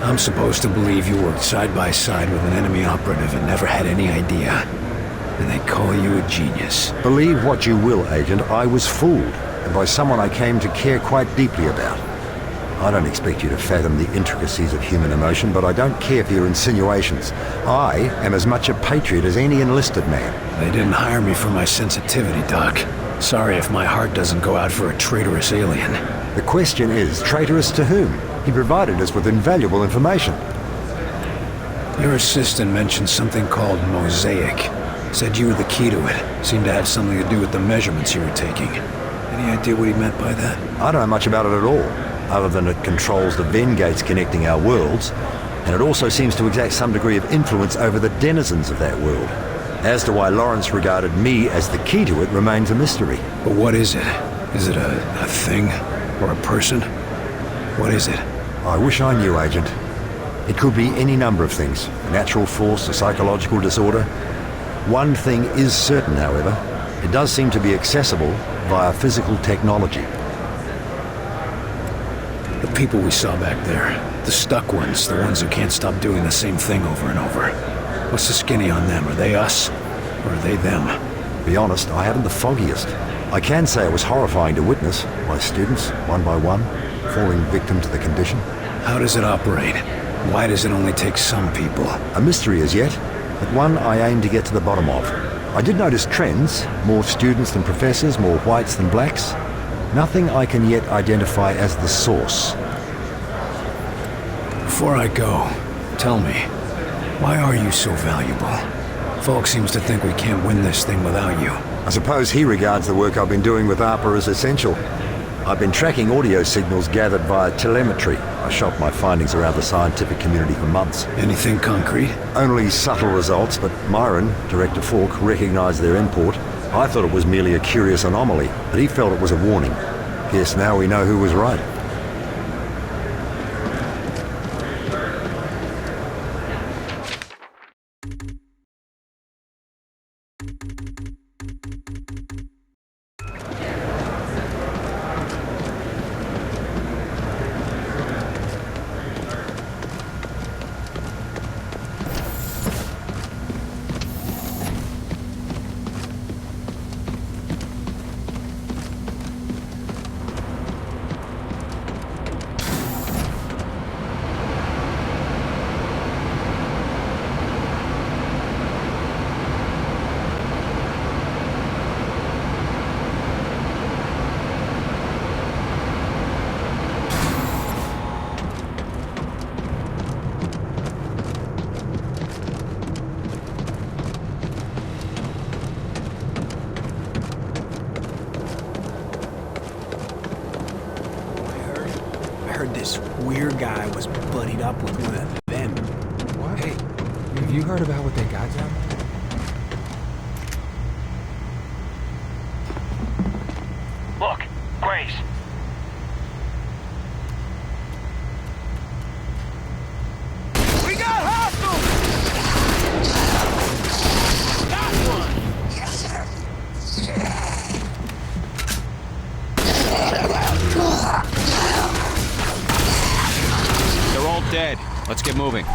I'm supposed to believe you worked side by side with an enemy operative and never had any idea. And they call you a genius. Believe what you will, Agent, I was fooled. And by someone I came to care quite deeply about. I don't expect you to fathom the intricacies of human emotion, but I don't care for your insinuations. I am as much a patriot as any enlisted man. They didn't hire me for my sensitivity, Doc. Sorry if my heart doesn't go out for a traitorous alien. The question is, traitorous to whom? He provided us with invaluable information. Your assistant mentioned something called Mosaic. Said you were the key to it. Seemed to have something to do with the measurements you were taking. Any idea what he meant by that? I don't know much about it at all, other than it controls the Venn gates connecting our worlds, and it also seems to exert some degree of influence over the denizens of that world. As to why Lawrence regarded me as the key to it remains a mystery. But what is it? Is it a thing? Or a person? What is it? I wish I knew, Agent. It could be any number of things. A natural force, a psychological disorder. One thing is certain, however. It does seem to be accessible via physical technology. The people we saw back there. The stuck ones. The ones who can't stop doing the same thing over and over. What's the skinny on them? Are they us? Or are they them? To be honest, I haven't the foggiest. I can say it was horrifying to witness. My students, one by one, falling victim to the condition. How does it operate? Why does it only take some people? A mystery as yet, but one I aim to get to the bottom of. I did notice trends. More students than professors, more whites than blacks. Nothing I can yet identify as the source. Before I go, tell me, why are you so valuable? Falk seems to think we can't win this thing without you. I suppose he regards the work I've been doing with ARPA as essential. I've been tracking audio signals gathered via telemetry. I shopped my findings around the scientific community for months. Anything concrete? Only subtle results, but Myron, Director Falk, recognized their import. I thought it was merely a curious anomaly, but he felt it was a warning. Guess now we know who was right. This weird guy was buddied up with one of them. What? Hey, have you heard about what they got down there? Look, Grace. We got hostiles! Got one! They're all dead. Let's get moving.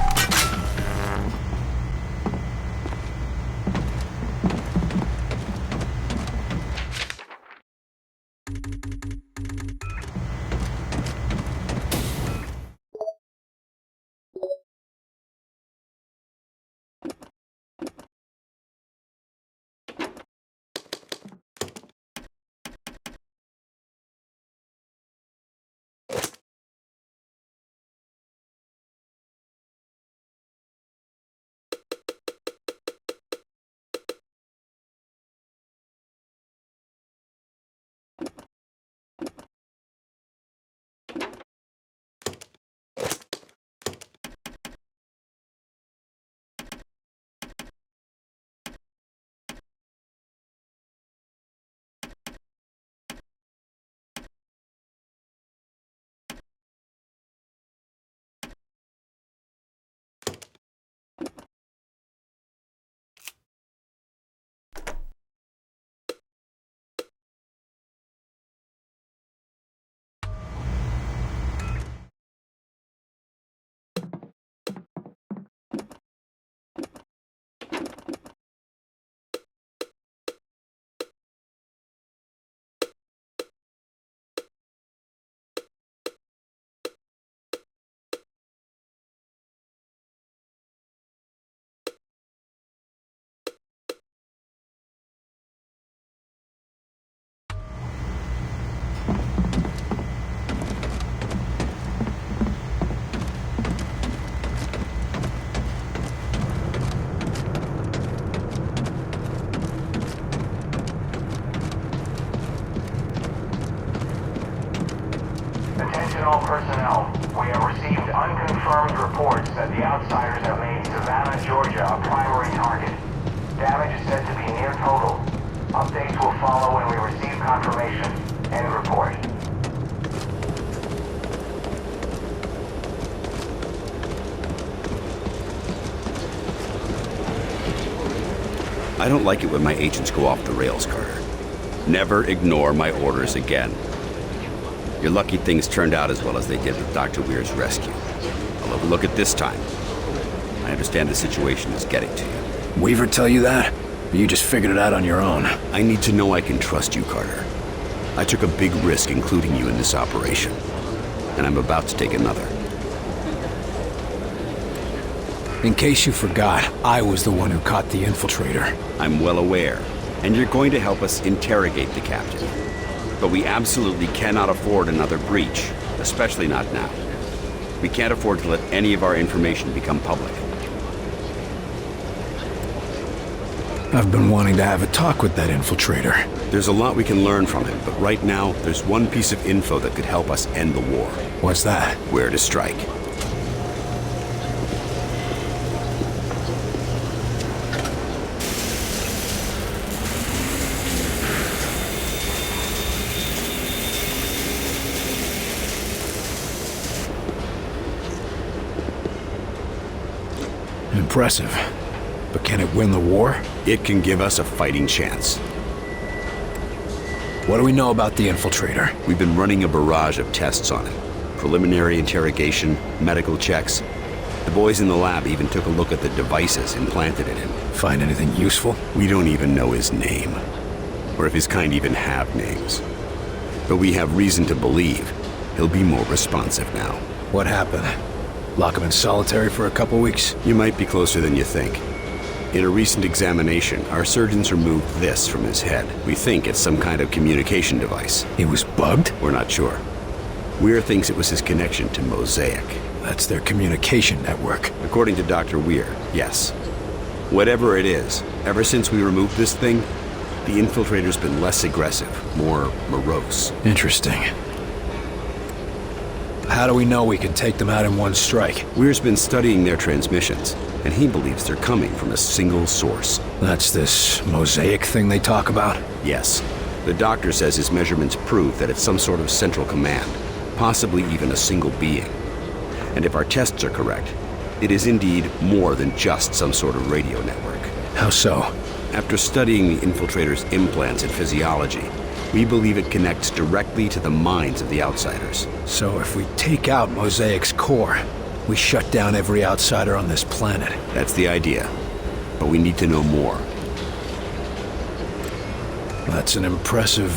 Attention all personnel. We have received unconfirmed reports that the outsiders have made Savannah, Georgia a primary target. Damage is said to be near total. Updates will follow when we receive confirmation. End report. I don't like it when my agents go off the rails, Carter. Never ignore my orders again. You're lucky things turned out as well as they did with Dr. Weir's rescue. I'll overlook it this time. I understand the situation is getting to you. Weaver tell you that? Or you just figured it out on your own? I need to know I can trust you, Carter. I took a big risk including you in this operation, and I'm about to take another. In case you forgot, I was the one who caught the infiltrator. I'm well aware, and you're going to help us interrogate the captain. But we absolutely cannot afford another breach, especially not now. We can't afford to let any of our information become public. I've been wanting to have a talk with that infiltrator. There's a lot we can learn from him, but right now, there's one piece of info that could help us end the war. What's that? Where to strike. Impressive. But can it win the war? It can give us a fighting chance. What do we know about the infiltrator? We've been running a barrage of tests on him. Preliminary interrogation, medical checks. The boys in the lab even took a look at the devices implanted in him. Find anything useful? We don't even know his name. Or if his kind even have names. But we have reason to believe he'll be more responsive now. What happened? Lock him in solitary for a couple weeks? You might be closer than you think. In a recent examination, our surgeons removed this from his head. We think it's some kind of communication device. He was bugged? We're not sure. Weir thinks it was his connection to Mosaic. That's their communication network. According to Dr. Weir, yes. Whatever it is, ever since we removed this thing, the infiltrator's been less aggressive, more morose. Interesting. How do we know we can take them out in one strike? Weir's been studying their transmissions, and he believes they're coming from a single source. That's this Mosaic thing they talk about? Yes. The doctor says his measurements prove that it's some sort of central command, possibly even a single being. And if our tests are correct, it is indeed more than just some sort of radio network. How so? After studying the infiltrator's implants and physiology, we believe it connects directly to the minds of the outsiders. So if we take out Mosaic's core, we shut down every outsider on this planet. That's the idea. But we need to know more. That's an impressive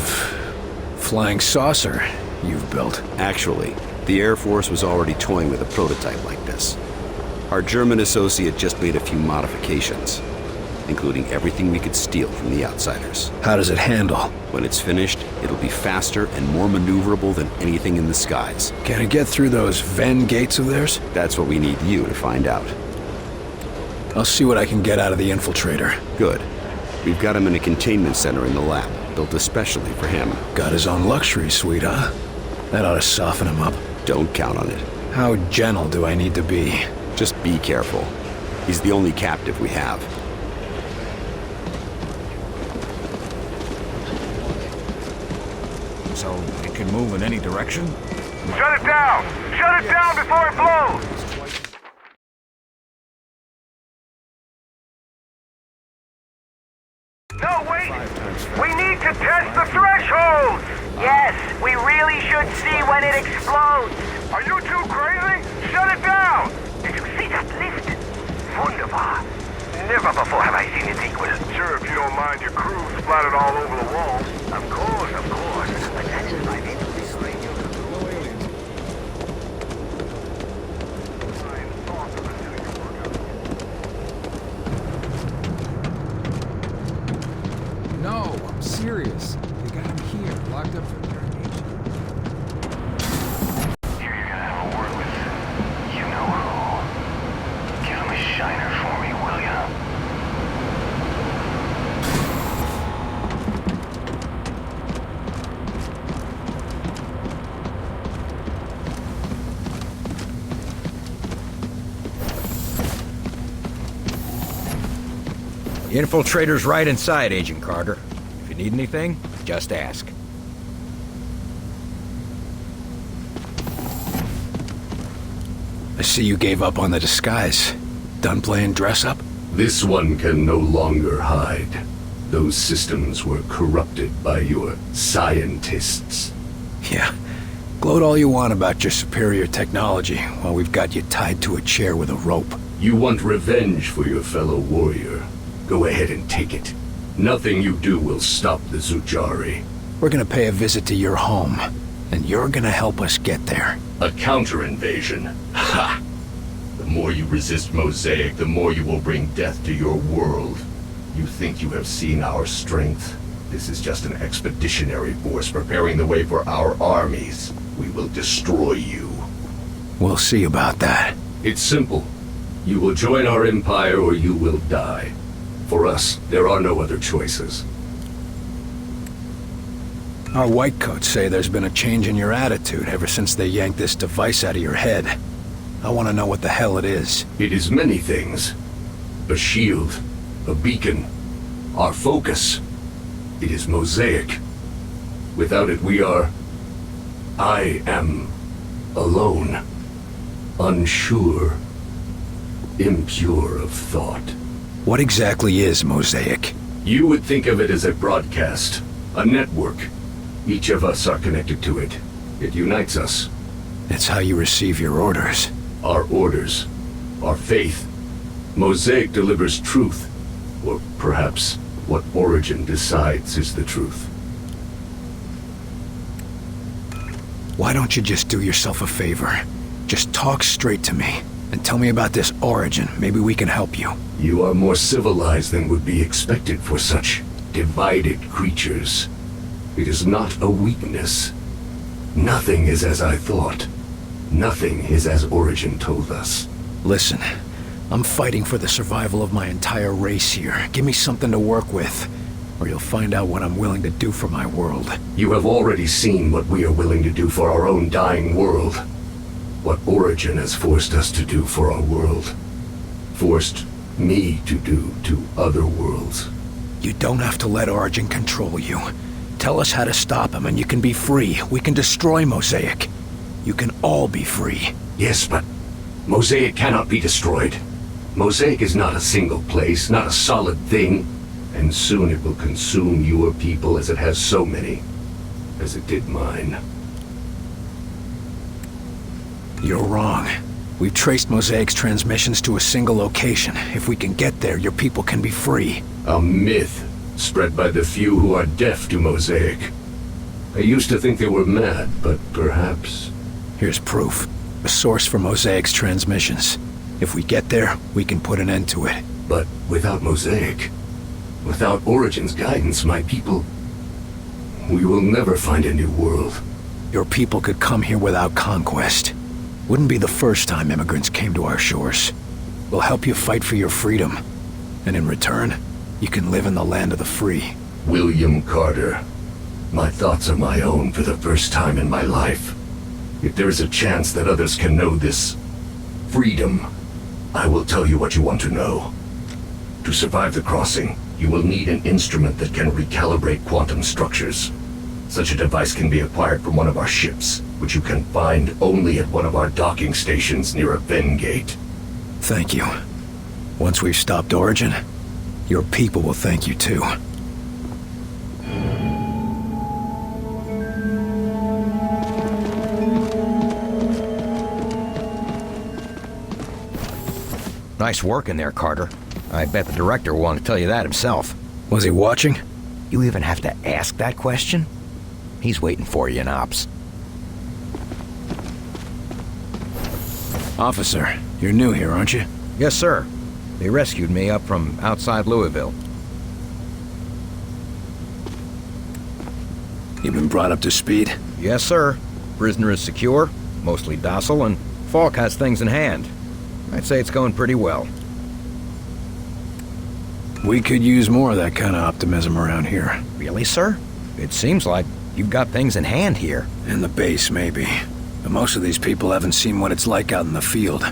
flying saucer you've built. Actually, the Air Force was already toying with a prototype like this. Our German associate just made a few modifications, including everything we could steal from the outsiders. How does it handle? When it's finished, it'll be faster and more maneuverable than anything in the skies. Can it get through those Venn gates of theirs? That's what we need you to find out. I'll see what I can get out of the infiltrator. Good. We've got him in a containment center in the lab, built especially for him. Got his own luxury suite, huh? That ought to soften him up. Don't count on it. How gentle do I need to be? Just be careful. He's the only captive we have. So it can move in any direction? Shut it down! Shut it down before it blows! No, wait! We need to test the thresholds! Yes, we really should see when it explodes! Are you too crazy? Shut it down! Did you see that lift? Wunderbar. Never before have I seen its equal. Sure, if you don't mind your crew splattered all over the walls. Of course, of course. But that is my name. No, I'm serious. They got him here, locked up for interrogation. You're gonna have a word with you know who. Give him a shiner for me, will ya? Infiltrator's right inside, Agent Carter. If you need anything, just ask. I see you gave up on the disguise. Done playing dress-up? This one can no longer hide. Those systems were corrupted by your scientists. Yeah. Gloat all you want about your superior technology while we've got you tied to a chair with a rope. You want revenge for your fellow warrior. Go ahead and take it. Nothing you do will stop the Zujari. We're gonna pay a visit to your home, and you're gonna help us get there. A counter-invasion? Ha! The more you resist Mosaic, the more you will bring death to your world. You think you have seen our strength? This is just an expeditionary force preparing the way for our armies. We will destroy you. We'll see about that. It's simple. You will join our empire or you will die. For us, there are no other choices. Our whitecoats say there's been a change in your attitude ever since they yanked this device out of your head. I want to know what the hell it is. It is many things. A shield, a beacon, our focus. It is Mosaic. Without it, I am alone, unsure, impure of thought. What exactly is Mosaic? You would think of it as a broadcast, a network. Each of us are connected to it. It unites us. It's how you receive your orders. Our orders, our faith. Mosaic delivers truth, or perhaps what Origin decides is the truth. Why don't you just do yourself a favor? Just talk straight to me, and tell me about this Origin. Maybe we can help you. You are more civilized than would be expected for such divided creatures. It is not a weakness. Nothing is as I thought. Nothing is as Origin told us. Listen, I'm fighting for the survival of my entire race here. Give me something to work with, or you'll find out what I'm willing to do for my world. You have already seen what we are willing to do for our own dying world. What Origin has forced us to do for our world. Forced me to do to other worlds. You don't have to let Origin control you. Tell us how to stop him and you can be free. We can destroy Mosaic. You can all be free. Yes, but Mosaic cannot be destroyed. Mosaic is not a single place, not a solid thing. And soon it will consume your people as it has so many. As it did mine. You're wrong. We've traced Mosaic's transmissions to a single location. If we can get there, your people can be free. A myth spread by the few who are deaf to Mosaic. I used to think they were mad, but perhaps... Here's proof. A source for Mosaic's transmissions. If we get there, we can put an end to it. But without Mosaic, without Origin's guidance, my people... We will never find a new world. Your people could come here without conquest. Wouldn't be the first time immigrants came to our shores. We'll help you fight for your freedom. And in return, you can live in the land of the free. William Carter. My thoughts are my own for the first time in my life. If there is a chance that others can know this freedom, I will tell you what you want to know. To survive the crossing, you will need an instrument that can recalibrate quantum structures. Such a device can be acquired from one of our ships, which you can find only at one of our docking stations near a Ven gate. Thank you. Once we've stopped Origin, your people will thank you too. Nice work in there, Carter. I bet the director will want to tell you that himself. Was he watching? You even have to ask that question? He's waiting for you in Ops. Officer, you're new here, aren't you? Yes, sir. They rescued me up from outside Louisville. You've been brought up to speed? Yes, sir. Prisoner is secure, mostly docile, and Falk has things in hand. I'd say it's going pretty well. We could use more of that kind of optimism around here. Really, sir? It seems like you've got things in hand here. In the base, maybe. But most of these people haven't seen what it's like out in the field.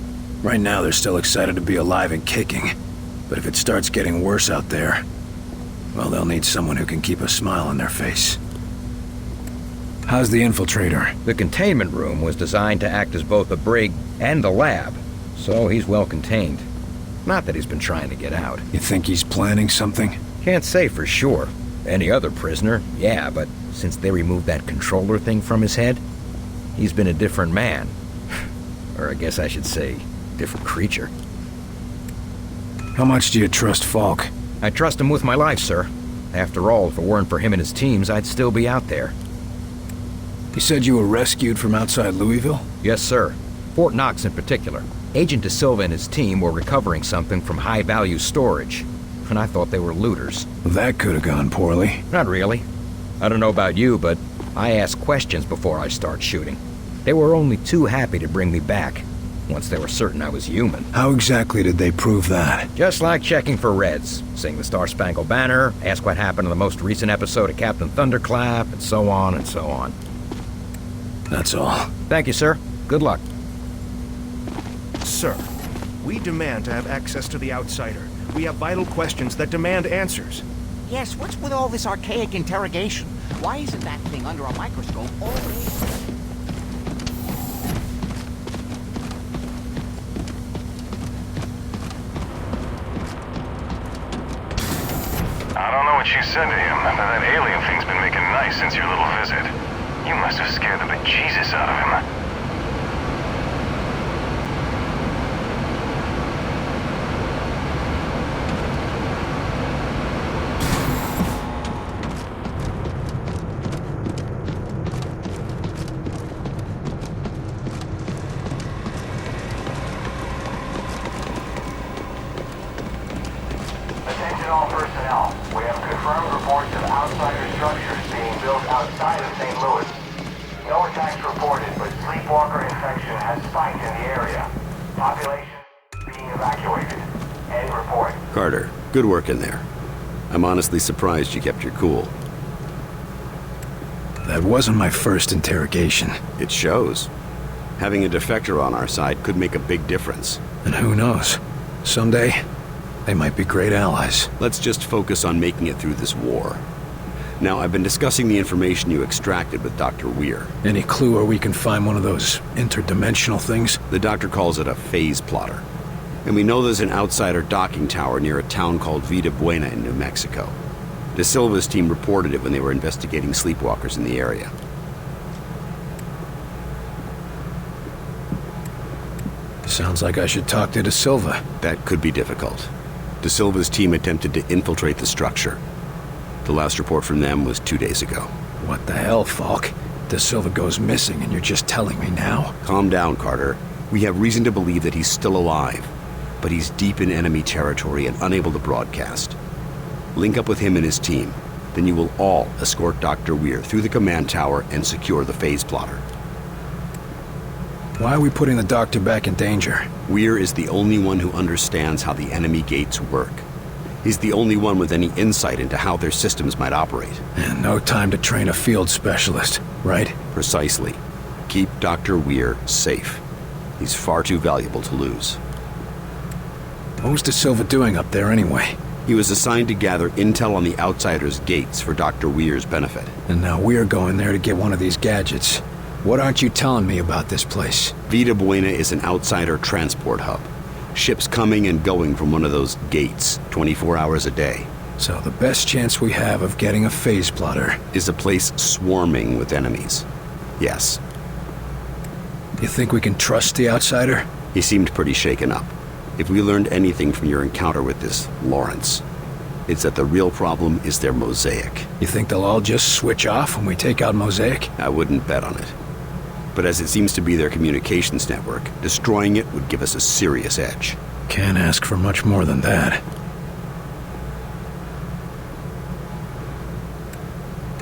Right now, they're still excited to be alive and kicking. But if it starts getting worse out there, well, they'll need someone who can keep a smile on their face. How's the infiltrator? The containment room was designed to act as both a brig and the lab, so he's well contained. Not that he's been trying to get out. You think he's planning something? Can't say for sure. Any other prisoner, yeah, but since they removed that controller thing from his head, he's been a different man. Or I guess I should say, different creature. How much do you trust Falk? I trust him with my life, sir. After all, if it weren't for him and his teams, I'd still be out there. You said you were rescued from outside Louisville? Yes, sir. Fort Knox in particular. Agent De Silva and his team were recovering something from high-value storage, and I thought they were looters. That could have gone poorly. Not really. I don't know about you, but I ask questions before I start shooting. They were only too happy to bring me back, once they were certain I was human. How exactly did they prove that? Just like checking for Reds. Sing the Star-Spangled Banner, ask what happened in the most recent episode of Captain Thunderclap, and so on and so on. That's all. Thank you, sir. Good luck. Sir, we demand to have access to the Outsider. We have vital questions that demand answers. Yes, what's with all this archaic interrogation? Why isn't that thing under a microscope all day? I don't know what you said to him, but that alien thing's been making nice since your little visit. You must have scared the bejesus out of him. Attention all personnel. We have confirmed reports of outsider structures being built outside of St. Louis. No attacks reported, but sleepwalker infection has spiked in the area. Population being evacuated. End report. Carter, good work in there. I'm honestly surprised you kept your cool. That wasn't my first interrogation. It shows. Having a defector on our side could make a big difference. And who knows? Someday, they might be great allies. Let's just focus on making it through this war. Now, I've been discussing the information you extracted with Dr. Weir. Any clue where we can find one of those interdimensional things? The doctor calls it a phase plotter. And we know there's an outsider docking tower near a town called Vida Buena in New Mexico. De Silva's team reported it when they were investigating sleepwalkers in the area. Sounds like I should talk to De Silva. That could be difficult. De Silva's team attempted to infiltrate the structure. The last report from them was 2 days ago. What the hell, Falk? De Silva goes missing and you're just telling me now? Calm down, Carter. We have reason to believe that he's still alive, but he's deep in enemy territory and unable to broadcast. Link up with him and his team. Then you will all escort Dr. Weir through the command tower and secure the phase plotter. Why are we putting the doctor back in danger? Weir is the only one who understands how the enemy gates work. He's the only one with any insight into how their systems might operate. And no time to train a field specialist, right? Precisely. Keep Dr. Weir safe. He's far too valuable to lose. What was De Silva doing up there anyway? He was assigned to gather intel on the Outsider's gates for Dr. Weir's benefit. And now we're going there to get one of these gadgets. What aren't you telling me about this place? Vida Buena is an outsider transport hub. Ships coming and going from one of those gates, 24 hours a day. So the best chance we have of getting a phase plotter is a place swarming with enemies. Yes. You think we can trust the outsider? He seemed pretty shaken up. If we learned anything from your encounter with this Lawrence, it's that the real problem is their mosaic. You think they'll all just switch off when we take out Mosaic? I wouldn't bet on it. But as it seems to be their communications network, destroying it would give us a serious edge. Can't ask for much more than that.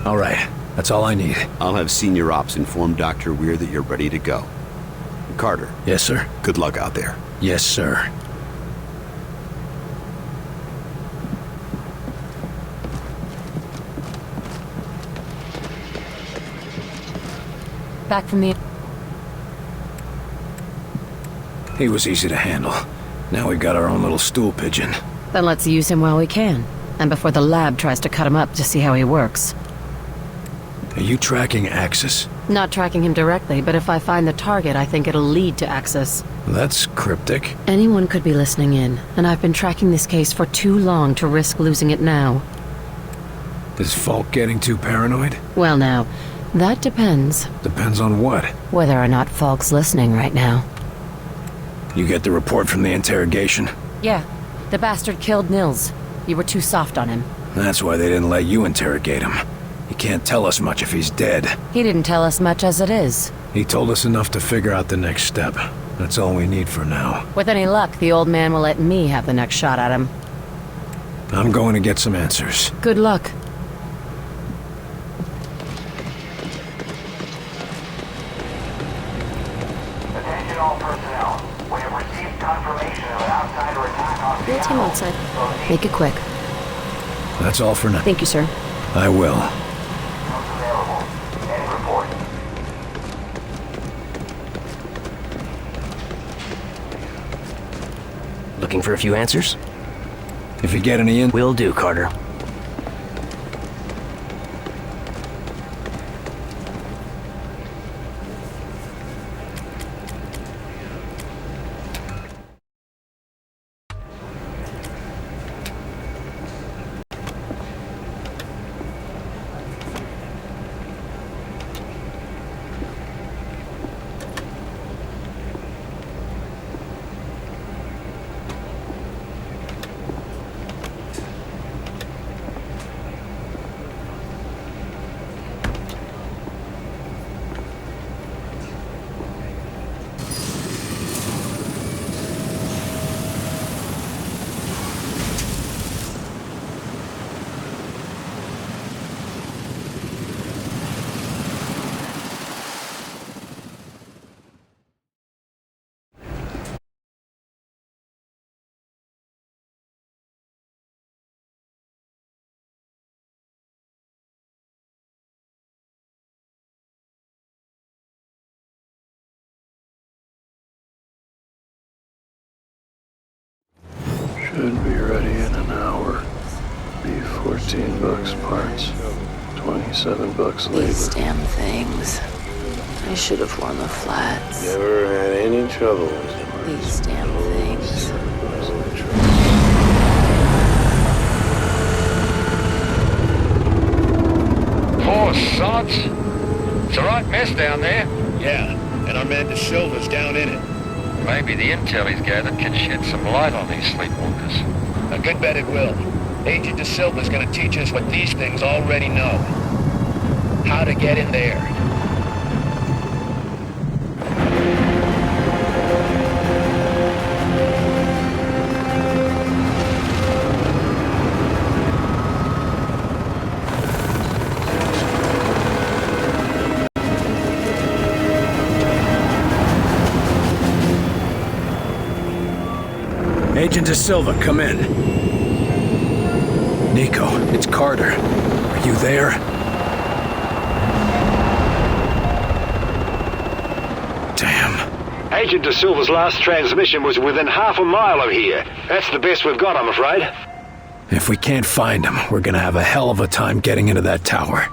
All right, that's all I need. I'll have Senior Ops inform Dr. Weir that you're ready to go. Carter. Yes, sir? Good luck out there. Yes, sir. Back from the... He was easy to handle. Now we've got our own little stool pigeon. Then let's use him while we can. And before the lab tries to cut him up to see how he works. Are you tracking Axis? Not tracking him directly, but if I find the target, I think it'll lead to Axis. That's cryptic. Anyone could be listening in, and I've been tracking this case for too long to risk losing it now. Is Falk getting too paranoid? Well now, that depends. Depends on what? Whether or not Falk's listening right now. You get the report from the interrogation? Yeah, the bastard killed Nils. You were too soft on him. That's why they didn't let you interrogate him. He can't tell us much if he's dead. He didn't tell us much as it is. He told us enough to figure out the next step. That's all we need for now. With any luck, the old man will let me have the next shot at him. I'm going to get some answers. Good luck. Attention all personnel. We have received confirmation of an outsider attack on Your team outside. Make it quick. That's all for now. Thank you, sir. I will. Available. End report. Looking for a few answers? If you get any in... Will do, Carter. Should be ready in an hour. Be $14 parts, $27 labor. These damn things. I should have worn the flats. Never had any trouble with them. These damn things. Poor sods. It's a right mess down there. Yeah, and our man De Silva's down in it. Maybe the intel he's gathered can shed some light on these sleepwalkers. A good bet it will. Agent De Silva's gonna teach us what these things already know. How to get in there. Agent De Silva, come in. Nico, it's Carter. Are you there? Damn. Agent De Silva's last transmission was within half a mile of here. That's the best we've got, I'm afraid. If we can't find him, we're gonna have a hell of a time getting into that tower.